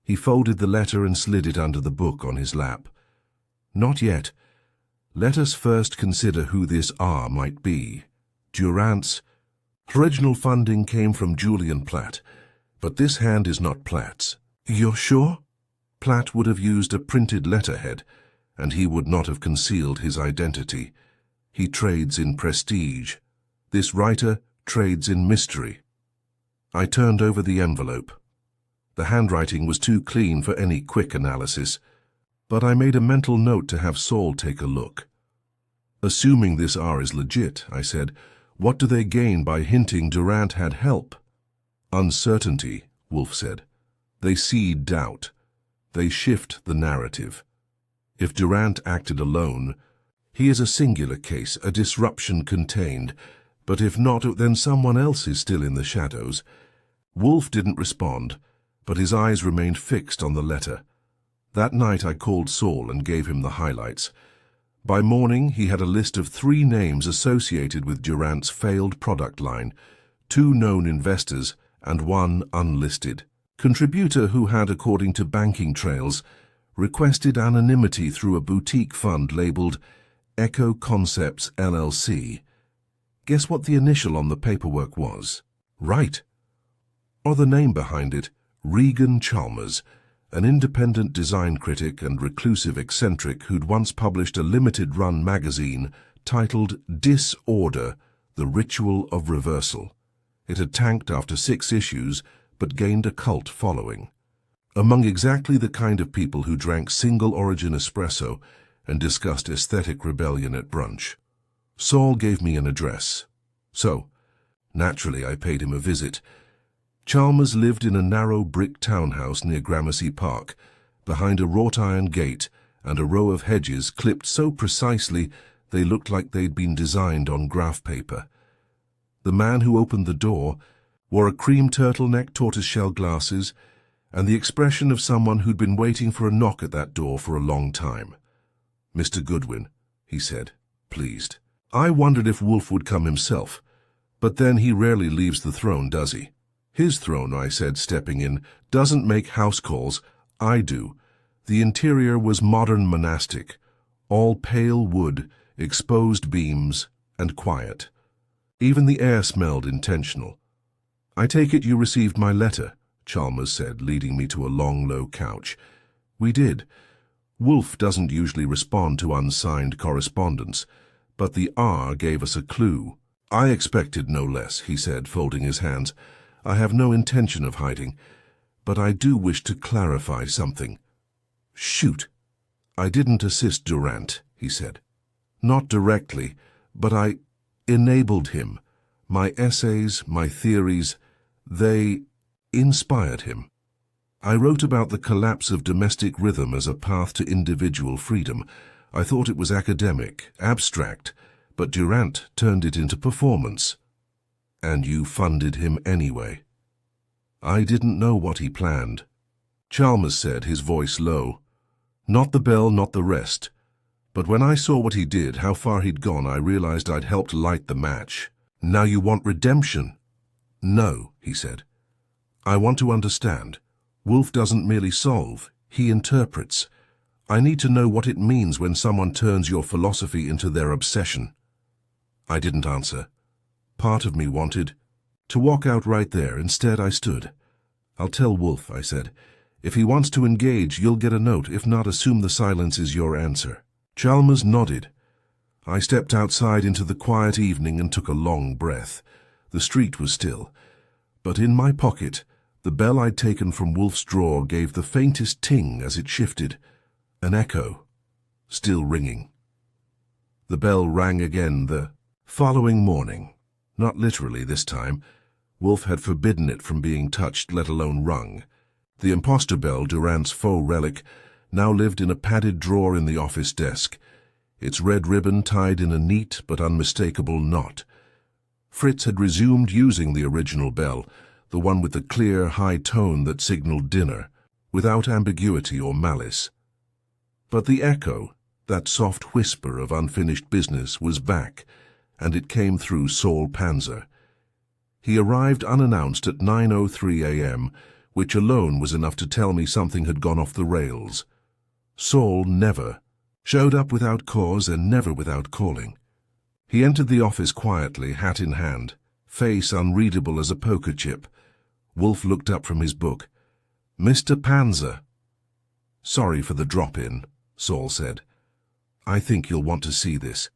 He folded the letter and slid it under the book on his lap. "Not yet. Let us first consider who this R might be. Durant's original funding came from Julian Platt, but this hand is not Platt's." "You're sure?" "Platt would have used a printed letterhead, and he would not have concealed his identity. He trades in prestige. This writer trades in mystery." I turned over the envelope. The handwriting was too clean for any quick analysis, but I made a mental note to have Saul take a look. "Assuming this R is legit," I said, "what do they gain by hinting Durant had help?" "Uncertainty," Wolfe said. "They seed doubt. They shift the narrative. If Durant acted alone, he is a singular case, a disruption contained. But if not, then someone else is still in the shadows." Wolfe didn't respond, but his eyes remained fixed on the letter. That night I called Saul and gave him the highlights. By morning he had a list of 3 names associated with Durant's failed product line, 2 known investors and 1 unlisted contributor who had, according to banking trails, requested anonymity through a boutique fund labeled Echo Concepts LLC. Guess what the initial on the paperwork was? Right. Or the name behind it, Regan Chalmers, an independent design critic and reclusive eccentric who'd once published a limited-run magazine titled Disorder, The Ritual of Reversal. It had tanked after 6 issues, but gained a cult following. Among exactly the kind of people who drank single-origin espresso and discussed aesthetic rebellion at brunch. Saul gave me an address. So, naturally, I paid him a visit. Chalmers lived in a narrow brick townhouse near Gramercy Park, behind a wrought-iron gate and a row of hedges clipped so precisely they looked like they'd been designed on graph paper. The man who opened the door wore a cream turtleneck, tortoiseshell glasses, and the expression of someone who'd been waiting for a knock at that door for a long time. "Mr. Goodwin," he said, pleased. I wondered if Wolfe would come himself, but then he rarely leaves the throne, does he? "His throne," I said, stepping in, "doesn't make house calls. I do." The interior was modern monastic, all pale wood, exposed beams, and quiet. Even the air smelled intentional. "I take it you received my letter," Chalmers said, leading me to a long, low couch. "We did. Wolfe doesn't usually respond to unsigned correspondence, but the R gave us a clue." "I expected no less," he said, folding his hands. "I have no intention of hiding, but I do wish to clarify something." "Shoot." "I didn't assist Durant," he said. "Not directly, but I enabled him. My essays, my theories, they inspired him. I wrote about the collapse of domestic rhythm as a path to individual freedom. I thought it was academic, abstract, but Durant turned it into performance." "And you funded him anyway?" "I didn't know what he planned," Chalmers said, his voice low. "Not the bell, not the rest. But when I saw what he did, how far he'd gone, I realized I'd helped light the match." "Now you want redemption?" "No," he said. "I want to understand. Wolfe doesn't merely solve, he interprets. I need to know what it means when someone turns your philosophy into their obsession." I didn't answer. Part of me wanted to walk out right there. Instead, I stood. "I'll tell Wolfe," I said. "If he wants to engage, you'll get a note. If not, assume the silence is your answer." Chalmers nodded. I stepped outside into the quiet evening and took a long breath. The street was still, but in my pocket, the bell I'd taken from Wolfe's drawer gave the faintest ting as it shifted. An echo, still ringing. The bell rang again the following morning. Not literally this time. Wolfe had forbidden it from being touched, let alone rung. The imposter bell, Durant's faux relic, now lived in a padded drawer in the office desk, its red ribbon tied in a neat but unmistakable knot. Fritz had resumed using the original bell, the one with the clear, high tone that signaled dinner, without ambiguity or malice. But the echo, that soft whisper of unfinished business, was back, and it came through Saul Panzer. He arrived unannounced at 9:03 a.m., which alone was enough to tell me something had gone off the rails. Saul never showed up without cause and never without calling. He entered the office quietly, hat in hand, face unreadable as a poker chip. Wolfe looked up from his book. "Mr. Panzer." "Sorry for the drop-in," Saul said. "I think you'll want to see this."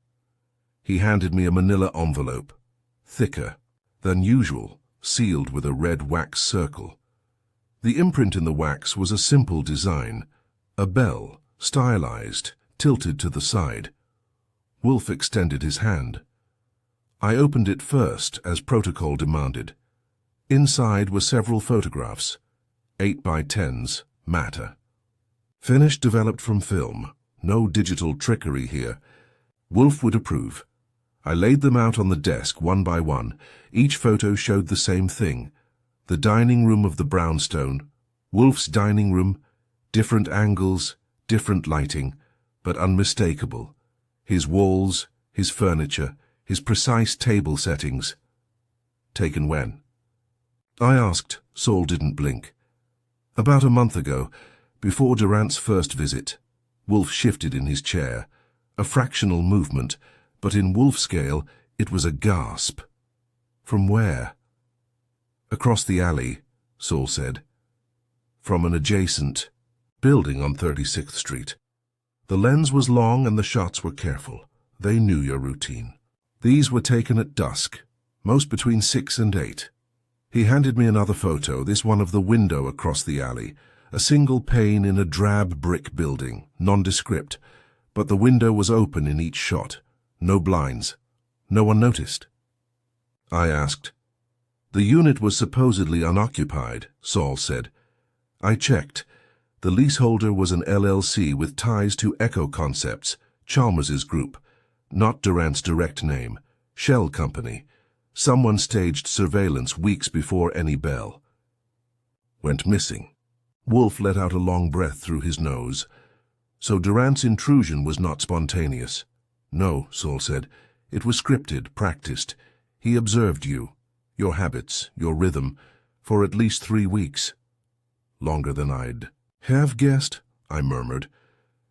He handed me a manila envelope, thicker than usual, sealed with a red wax circle. The imprint in the wax was a simple design, a bell, stylized, tilted to the side. Wolfe extended his hand. I opened it first, as protocol demanded. Inside were several photographs, 8x10s, matter. Finish developed from film, no digital trickery here. Wolfe would approve. I laid them out on the desk, one by one. Each photo showed the same thing. The dining room of the brownstone, Wolfe's dining room, different angles, different lighting, but unmistakable. His walls, his furniture, his precise table settings. Taken when? I asked. Saul didn't blink. About a month ago, before Durant's first visit. Wolfe shifted in his chair, a fractional movement, but in Wolfe scale it was a gasp. From where? Across the alley, Saul said. From an adjacent building on 36th Street. The lens was long and the shots were careful. They knew your routine. These were taken at dusk, most between 6 and 8. He handed me another photo, this one of the window across the alley, a single pane in a drab brick building, nondescript, but the window was open in each shot. No blinds. No one noticed. I asked. The unit was supposedly unoccupied, Saul said. I checked. The leaseholder was an LLC with ties to Echo Concepts, Chalmers's group, not Durant's direct name, shell company. Someone staged surveillance weeks before any bell. Went missing. Wolfe let out a long breath through his nose. So Durant's intrusion was not spontaneous. No, Saul said. It was scripted, practiced. He observed you, your habits, your rhythm, for at least 3 weeks. Longer than I'd have guessed, I murmured.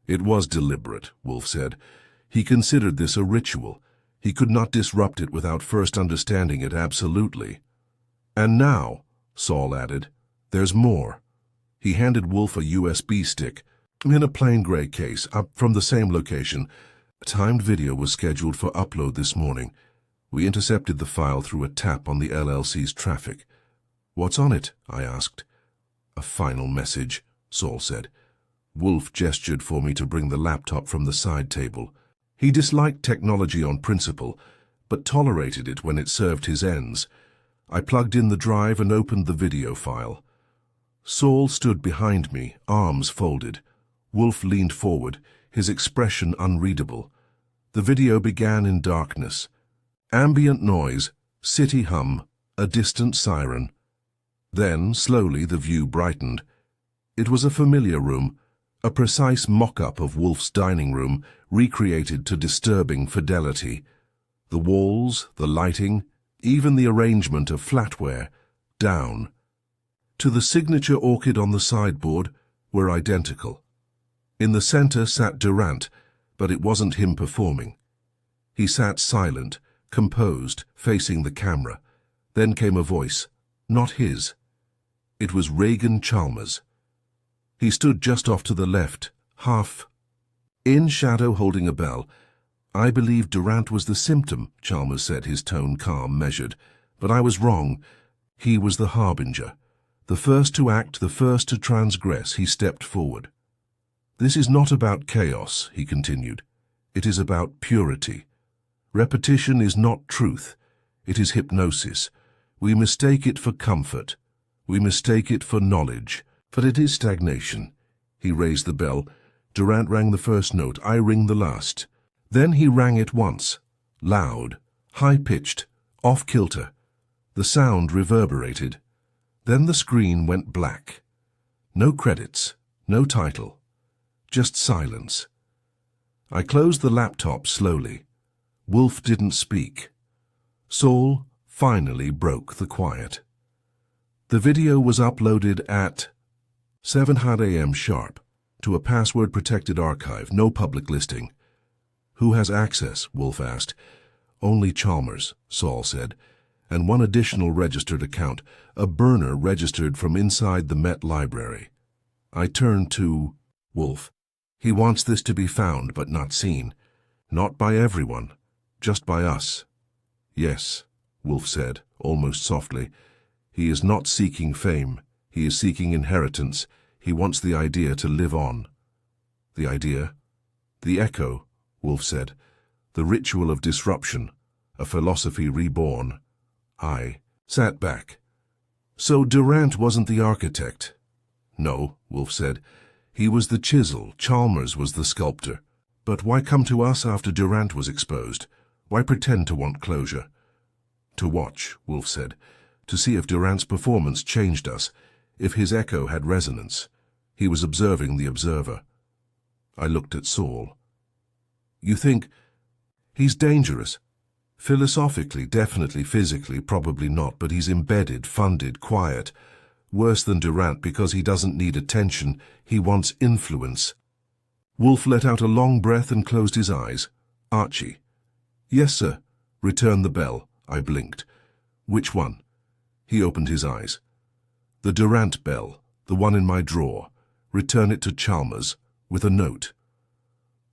It was deliberate, Wolfe said. He considered this a ritual. He could not disrupt it without first understanding it absolutely. And now, Saul added, there's more. He handed Wolfe a USB stick, in a plain gray case, up from the same location. A timed video was scheduled for upload this morning. We intercepted the file through a tap on the LLC's traffic. What's on it? I asked. A final message, Saul said. Wolfe gestured for me to bring the laptop from the side table. He disliked technology on principle, but tolerated it when it served his ends. I plugged in the drive and opened the video file. Saul stood behind me, arms folded. Wolfe leaned forward, his expression unreadable. The video began in darkness. Ambient noise, city hum, a distant siren. Then, slowly, the view brightened. It was a familiar room, a precise mock-up of Wolfe's dining room, recreated to disturbing fidelity. The walls, the lighting, even the arrangement of flatware, down to the signature orchid on the sideboard, were identical. In the center sat Durant, but it wasn't him performing. He sat silent, composed, facing the camera. Then came a voice, not his. It was Regan Chalmers. He stood just off to the left, half in shadow, holding a bell. I believed Durant was the symptom, Chalmers said, his tone calm, measured. But I was wrong. He was the harbinger. The first to act, the first to transgress. He stepped forward. This is not about chaos, he continued. It is about purity. Repetition is not truth. It is hypnosis. We mistake it for comfort. We mistake it for knowledge. But it is stagnation. He raised the bell. Durant rang the first note. I ring the last. Then he rang it once. Loud, high-pitched, off-kilter. The sound reverberated. Then the screen went black. No credits, no title. Just silence. I closed the laptop slowly. Wolfe didn't speak. Saul finally broke the quiet. The video was uploaded at 7:00 a.m. sharp to a password-protected archive, no public listing. Who has access? Wolfe asked. Only Chalmers, Saul said, and one additional registered account, a burner registered from inside the Met Library. I turned to Wolfe. He wants this to be found but not seen. Not by everyone, just by us. Yes, Wolfe said, almost softly. He is not seeking fame. He is seeking inheritance. He wants the idea to live on. The idea? The echo, Wolfe said. The ritual of disruption, a philosophy reborn. I sat back. So Durant wasn't the architect? No, Wolfe said. He was the chisel. Chalmers was the sculptor. But why come to us after Durant was exposed? Why pretend to want closure? To watch, Wolfe said. To see if Durant's performance changed us, if his echo had resonance. He was observing the observer. I looked at Saul. You think he's dangerous? Philosophically, definitely. Physically, probably not, but he's embedded, funded, quiet. Worse than Durant because he doesn't need attention, he wants influence. Wolfe let out a long breath and closed his eyes. Archie. Yes, sir. Return the bell. I blinked. Which one? He opened his eyes. The Durant bell, the one in my drawer. Return it to Chalmers, with a note.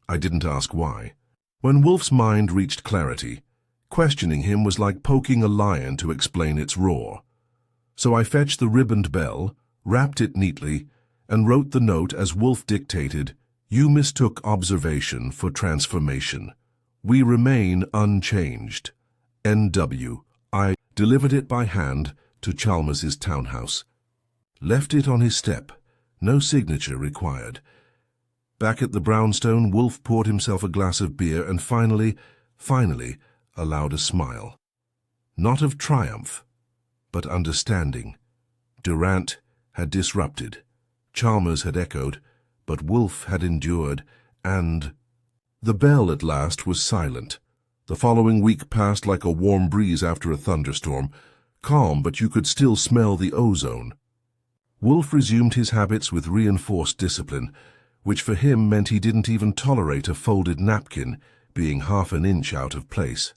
I didn't ask why. When Wolfe's mind reached clarity, questioning him was like poking a lion to explain its roar. So I fetched the ribboned bell, wrapped it neatly, and wrote the note as Wolfe dictated. You mistook observation for transformation. We remain unchanged. N.W. I delivered it by hand to Chalmers's townhouse. Left it on his step. No signature required. Back at the brownstone, Wolfe poured himself a glass of beer and finally allowed a smile. Not of triumph, but understanding. Durant had disrupted. Chalmers had echoed, but Wolfe had endured, and the bell at last was silent. The following week passed like a warm breeze after a thunderstorm, calm, but you could still smell the ozone. Wolfe resumed his habits with reinforced discipline, which for him meant he didn't even tolerate a folded napkin being half an inch out of place.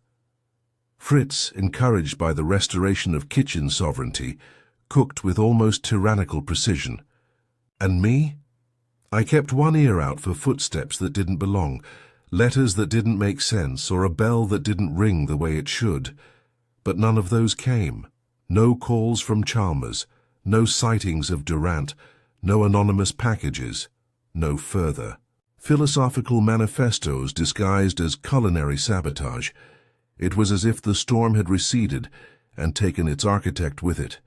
Fritz, encouraged by the restoration of kitchen sovereignty, cooked with almost tyrannical precision. And me? I kept one ear out for footsteps that didn't belong, letters that didn't make sense, or a bell that didn't ring the way it should. But none of those came. No calls from Chalmers, no sightings of Durant, no anonymous packages, no further. Philosophical manifestos disguised as culinary sabotage. It was as if the storm had receded and taken its architect with it.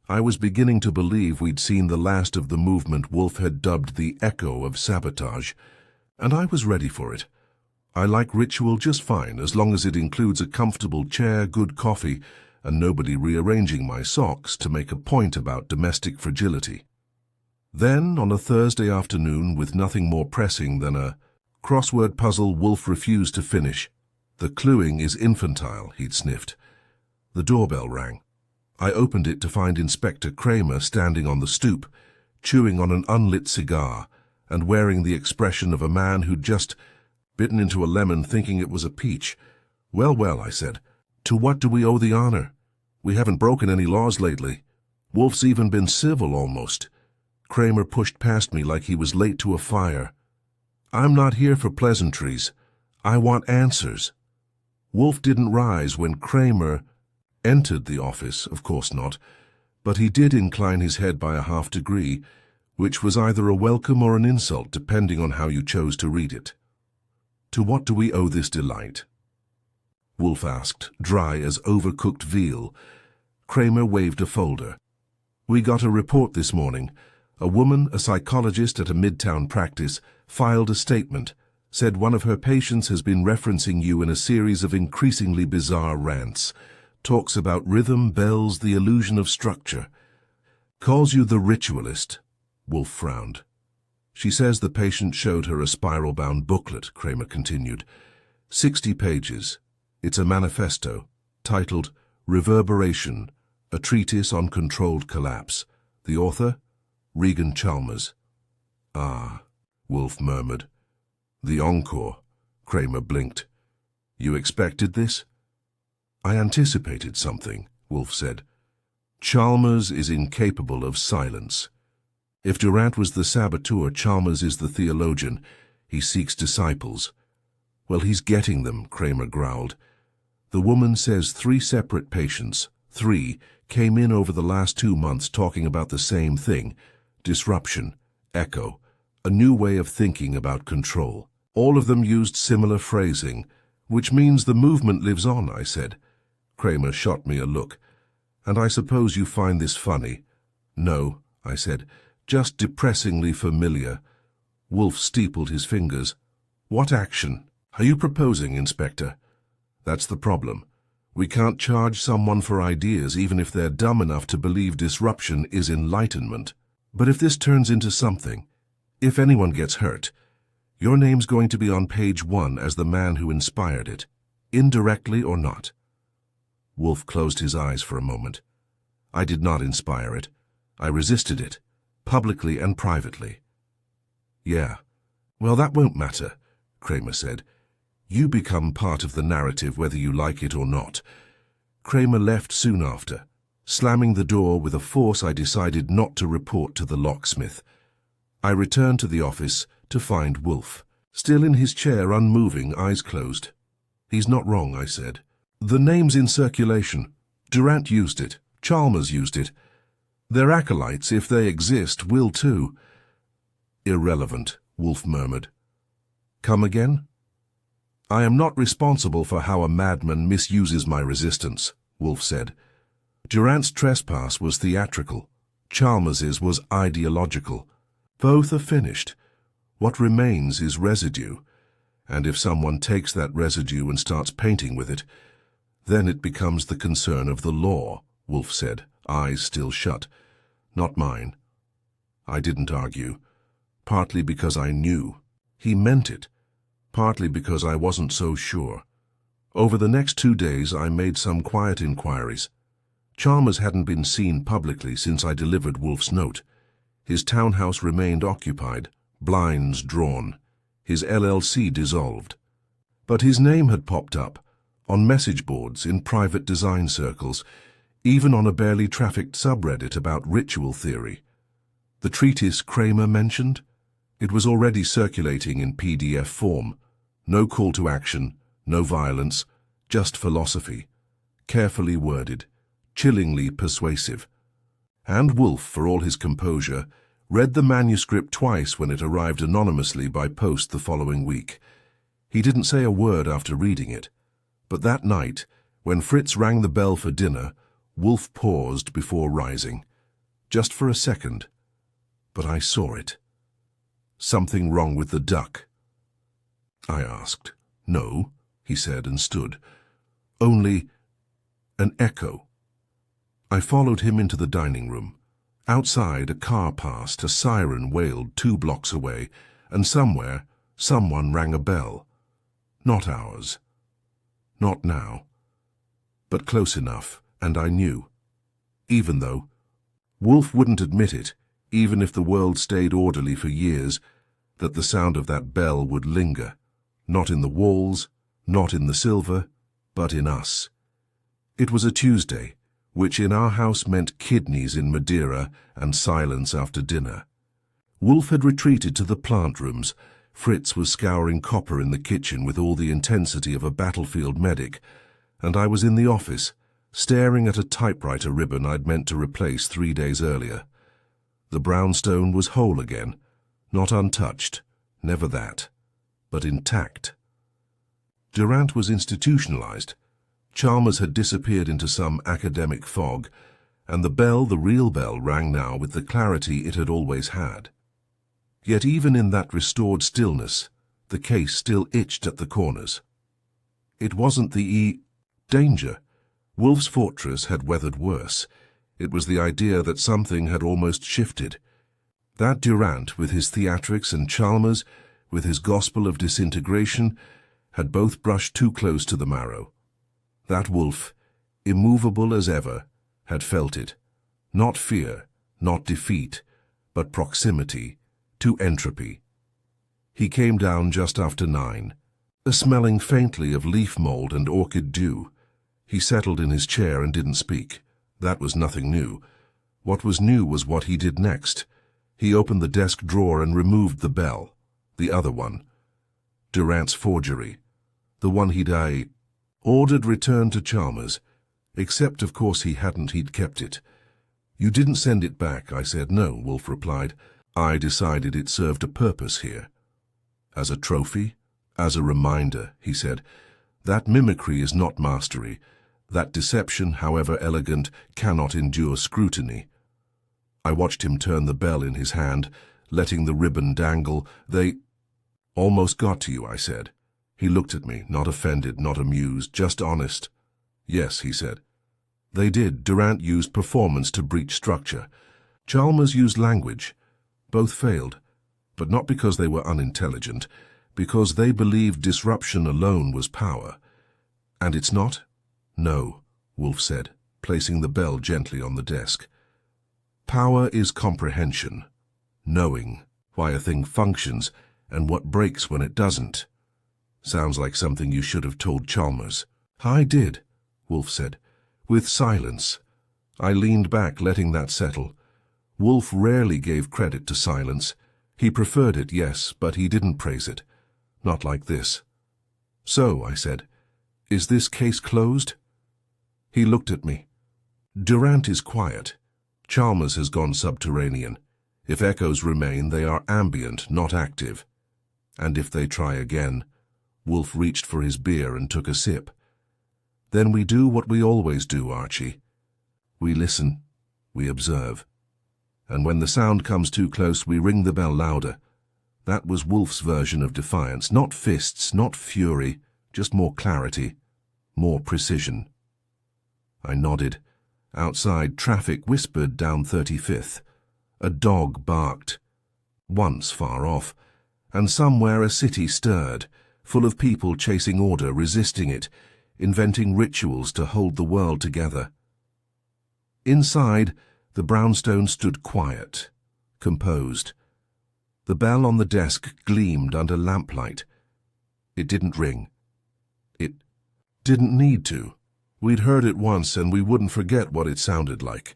I was beginning to believe we'd seen the last of the movement Wolfe had dubbed the echo of sabotage, and I was ready for it. I like ritual just fine, as long as it includes a comfortable chair, good coffee, and nobody rearranging my socks to make a point about domestic fragility. Then, on a Thursday afternoon, with nothing more pressing than a crossword puzzle Wolfe refused to finish. The cluing is infantile, he'd sniffed. The doorbell rang. I opened it to find Inspector Kramer standing on the stoop, chewing on an unlit cigar and wearing the expression of a man who'd just bitten into a lemon thinking it was a peach. Well, well, I said. To what do we owe the honor? We haven't broken any laws lately. Wolfe's even been civil almost. Kramer pushed past me like he was late to a fire. I'm not here for pleasantries. I want answers. Wolfe didn't rise when Kramer entered the office, of course not, but he did incline his head by a half-degree, which was either a welcome or an insult, depending on how you chose to read it. To what do we owe this delight? Wolfe asked, dry as overcooked veal. Kramer waved a folder. We got a report this morning. A woman, a psychologist at a midtown practice, filed a statement, said one of her patients has been referencing you in a series of increasingly bizarre rants. Talks about rhythm, bells, the illusion of structure. Calls you the ritualist. Wolfe frowned. She says the patient showed her a spiral-bound booklet, Kramer continued. 60 pages. It's a manifesto, titled Reverberation, a treatise on controlled collapse. The author? Regan Chalmers. Ah, Wolfe murmured. The encore. Kramer blinked. You expected this? I anticipated something, Wolfe said. Chalmers is incapable of silence. If Durant was the saboteur, Chalmers is the theologian. He seeks disciples. Well, he's getting them, Kramer growled. The woman says 3 separate patients, 3, came in over the last 2 months talking about the same thing. Disruption, echo, a new way of thinking about control. All of them used similar phrasing, which means the movement lives on, I said. Kramer shot me a look. And I suppose you find this funny? No, I said, just depressingly familiar. Wolfe steepled his fingers. What action are you proposing, Inspector? That's the problem. We can't charge someone for ideas even if they're dumb enough to believe disruption is enlightenment. But if this turns into something, if anyone gets hurt, your name's going to be on page 1 as the man who inspired it, indirectly or not. Wolfe closed his eyes for a moment. I did not inspire it. I resisted it, publicly and privately. Yeah. Well, that won't matter, Kramer said. You become part of the narrative whether you like it or not. Kramer left soon after, slamming the door with a force I decided not to report to the locksmith. I returned to the office to find Wolfe, still in his chair, unmoving, eyes closed. He's not wrong, I said. The name's in circulation. Durant used it. Chalmers used it. Their acolytes, if they exist, will too. Irrelevant, Wolfe murmured. Come again? I am not responsible for how a madman misuses my resistance, Wolfe said. Durant's trespass was theatrical. Chalmers's was ideological. Both are finished. What remains is residue, and if someone takes that residue and starts painting with it, then it becomes the concern of the law, Wolfe said, eyes still shut. Not mine. I didn't argue, partly because I knew. He meant it, partly because I wasn't so sure. Over the next 2 days I made some quiet inquiries. Chalmers hadn't been seen publicly since I delivered Wolfe's note. His townhouse remained occupied, blinds drawn, his LLC dissolved. But his name had popped up, on message boards, in private design circles, even on a barely trafficked subreddit about ritual theory. The treatise Kramer mentioned? It was already circulating in PDF form. No call to action, no violence, just philosophy. Carefully worded, chillingly persuasive. And Wolfe, for all his composure, read the manuscript twice when it arrived anonymously by post the following week. He didn't say a word after reading it. But that night, when Fritz rang the bell for dinner, Wolfe paused before rising. Just for a second. But I saw it. Something wrong with the duck? I asked. No, he said and stood. Only an echo. I followed him into the dining room. Outside, a car passed, a siren wailed 2 blocks away, and somewhere, someone rang a bell. Not ours. Not now. But close enough, and I knew. Even though Wolfe wouldn't admit it, even if the world stayed orderly for years, that the sound of that bell would linger, not in the walls, not in the silver, but in us. It was a Tuesday, which in our house meant kidneys in Madeira and silence after dinner. Wolfe had retreated to the plant rooms, Fritz was scouring copper in the kitchen with all the intensity of a battlefield medic, and I was in the office, staring at a typewriter ribbon I'd meant to replace 3 days earlier. The brownstone was whole again, not untouched, never that, but intact. Durant was institutionalized. Chalmers had disappeared into some academic fog, and the bell, the real bell, rang now with the clarity it had always had. Yet even in that restored stillness, the case still itched at the corners. It wasn't the danger. Wolfe's fortress had weathered worse. It was the idea that something had almost shifted. That Durant, with his theatrics, and Chalmers, with his gospel of disintegration, had both brushed too close to the marrow. That Wolfe, immovable as ever, had felt it. Not fear, not defeat, but proximity to entropy. He came down just after 9, smelling faintly of leaf mold and orchid dew. He settled in his chair and didn't speak. That was nothing new. What was new was what he did next. He opened the desk drawer and removed the bell, the other one. Durant's forgery, the one he'd ordered returned to Chalmers, except of course he'd kept it. You didn't send it back, I said. No, Wolfe replied. I decided it served a purpose here. As a trophy, as a reminder, he said. That mimicry is not mastery. That deception, however elegant, cannot endure scrutiny. I watched him turn the bell in his hand, letting the ribbon dangle. They almost got to you, I said. He looked at me, not offended, not amused, just honest. Yes, he said. They did. Durant used performance to breach structure. Chalmers used language. Both failed, but not because they were unintelligent, because they believed disruption alone was power. And it's not? No, Wolfe said, placing the bell gently on the desk. Power is comprehension, knowing why a thing functions and what breaks when it doesn't. Sounds like something you should have told Chalmers. I did, Wolfe said, with silence. I leaned back, letting that settle. Wolfe rarely gave credit to silence. He preferred it, yes, but he didn't praise it. Not like this. So, I said, is this case closed? He looked at me. Durant is quiet. Chalmers has gone subterranean. If echoes remain, they are ambient, not active. And if they try again, Wolfe reached for his beer and took a sip. Then we do what we always do, Archie. We listen, we observe. And when the sound comes too close, we ring the bell louder. That was Wolfe's version of defiance. Not fists, not fury, just more clarity, more precision. I nodded. Outside, traffic whispered down 35th. A dog barked. Once far off, and somewhere a city stirred, full of people chasing order, resisting it, inventing rituals to hold the world together. Inside, the brownstone stood quiet, composed. The bell on the desk gleamed under lamplight. It didn't ring. It didn't need to. We'd heard it once, and we wouldn't forget what it sounded like.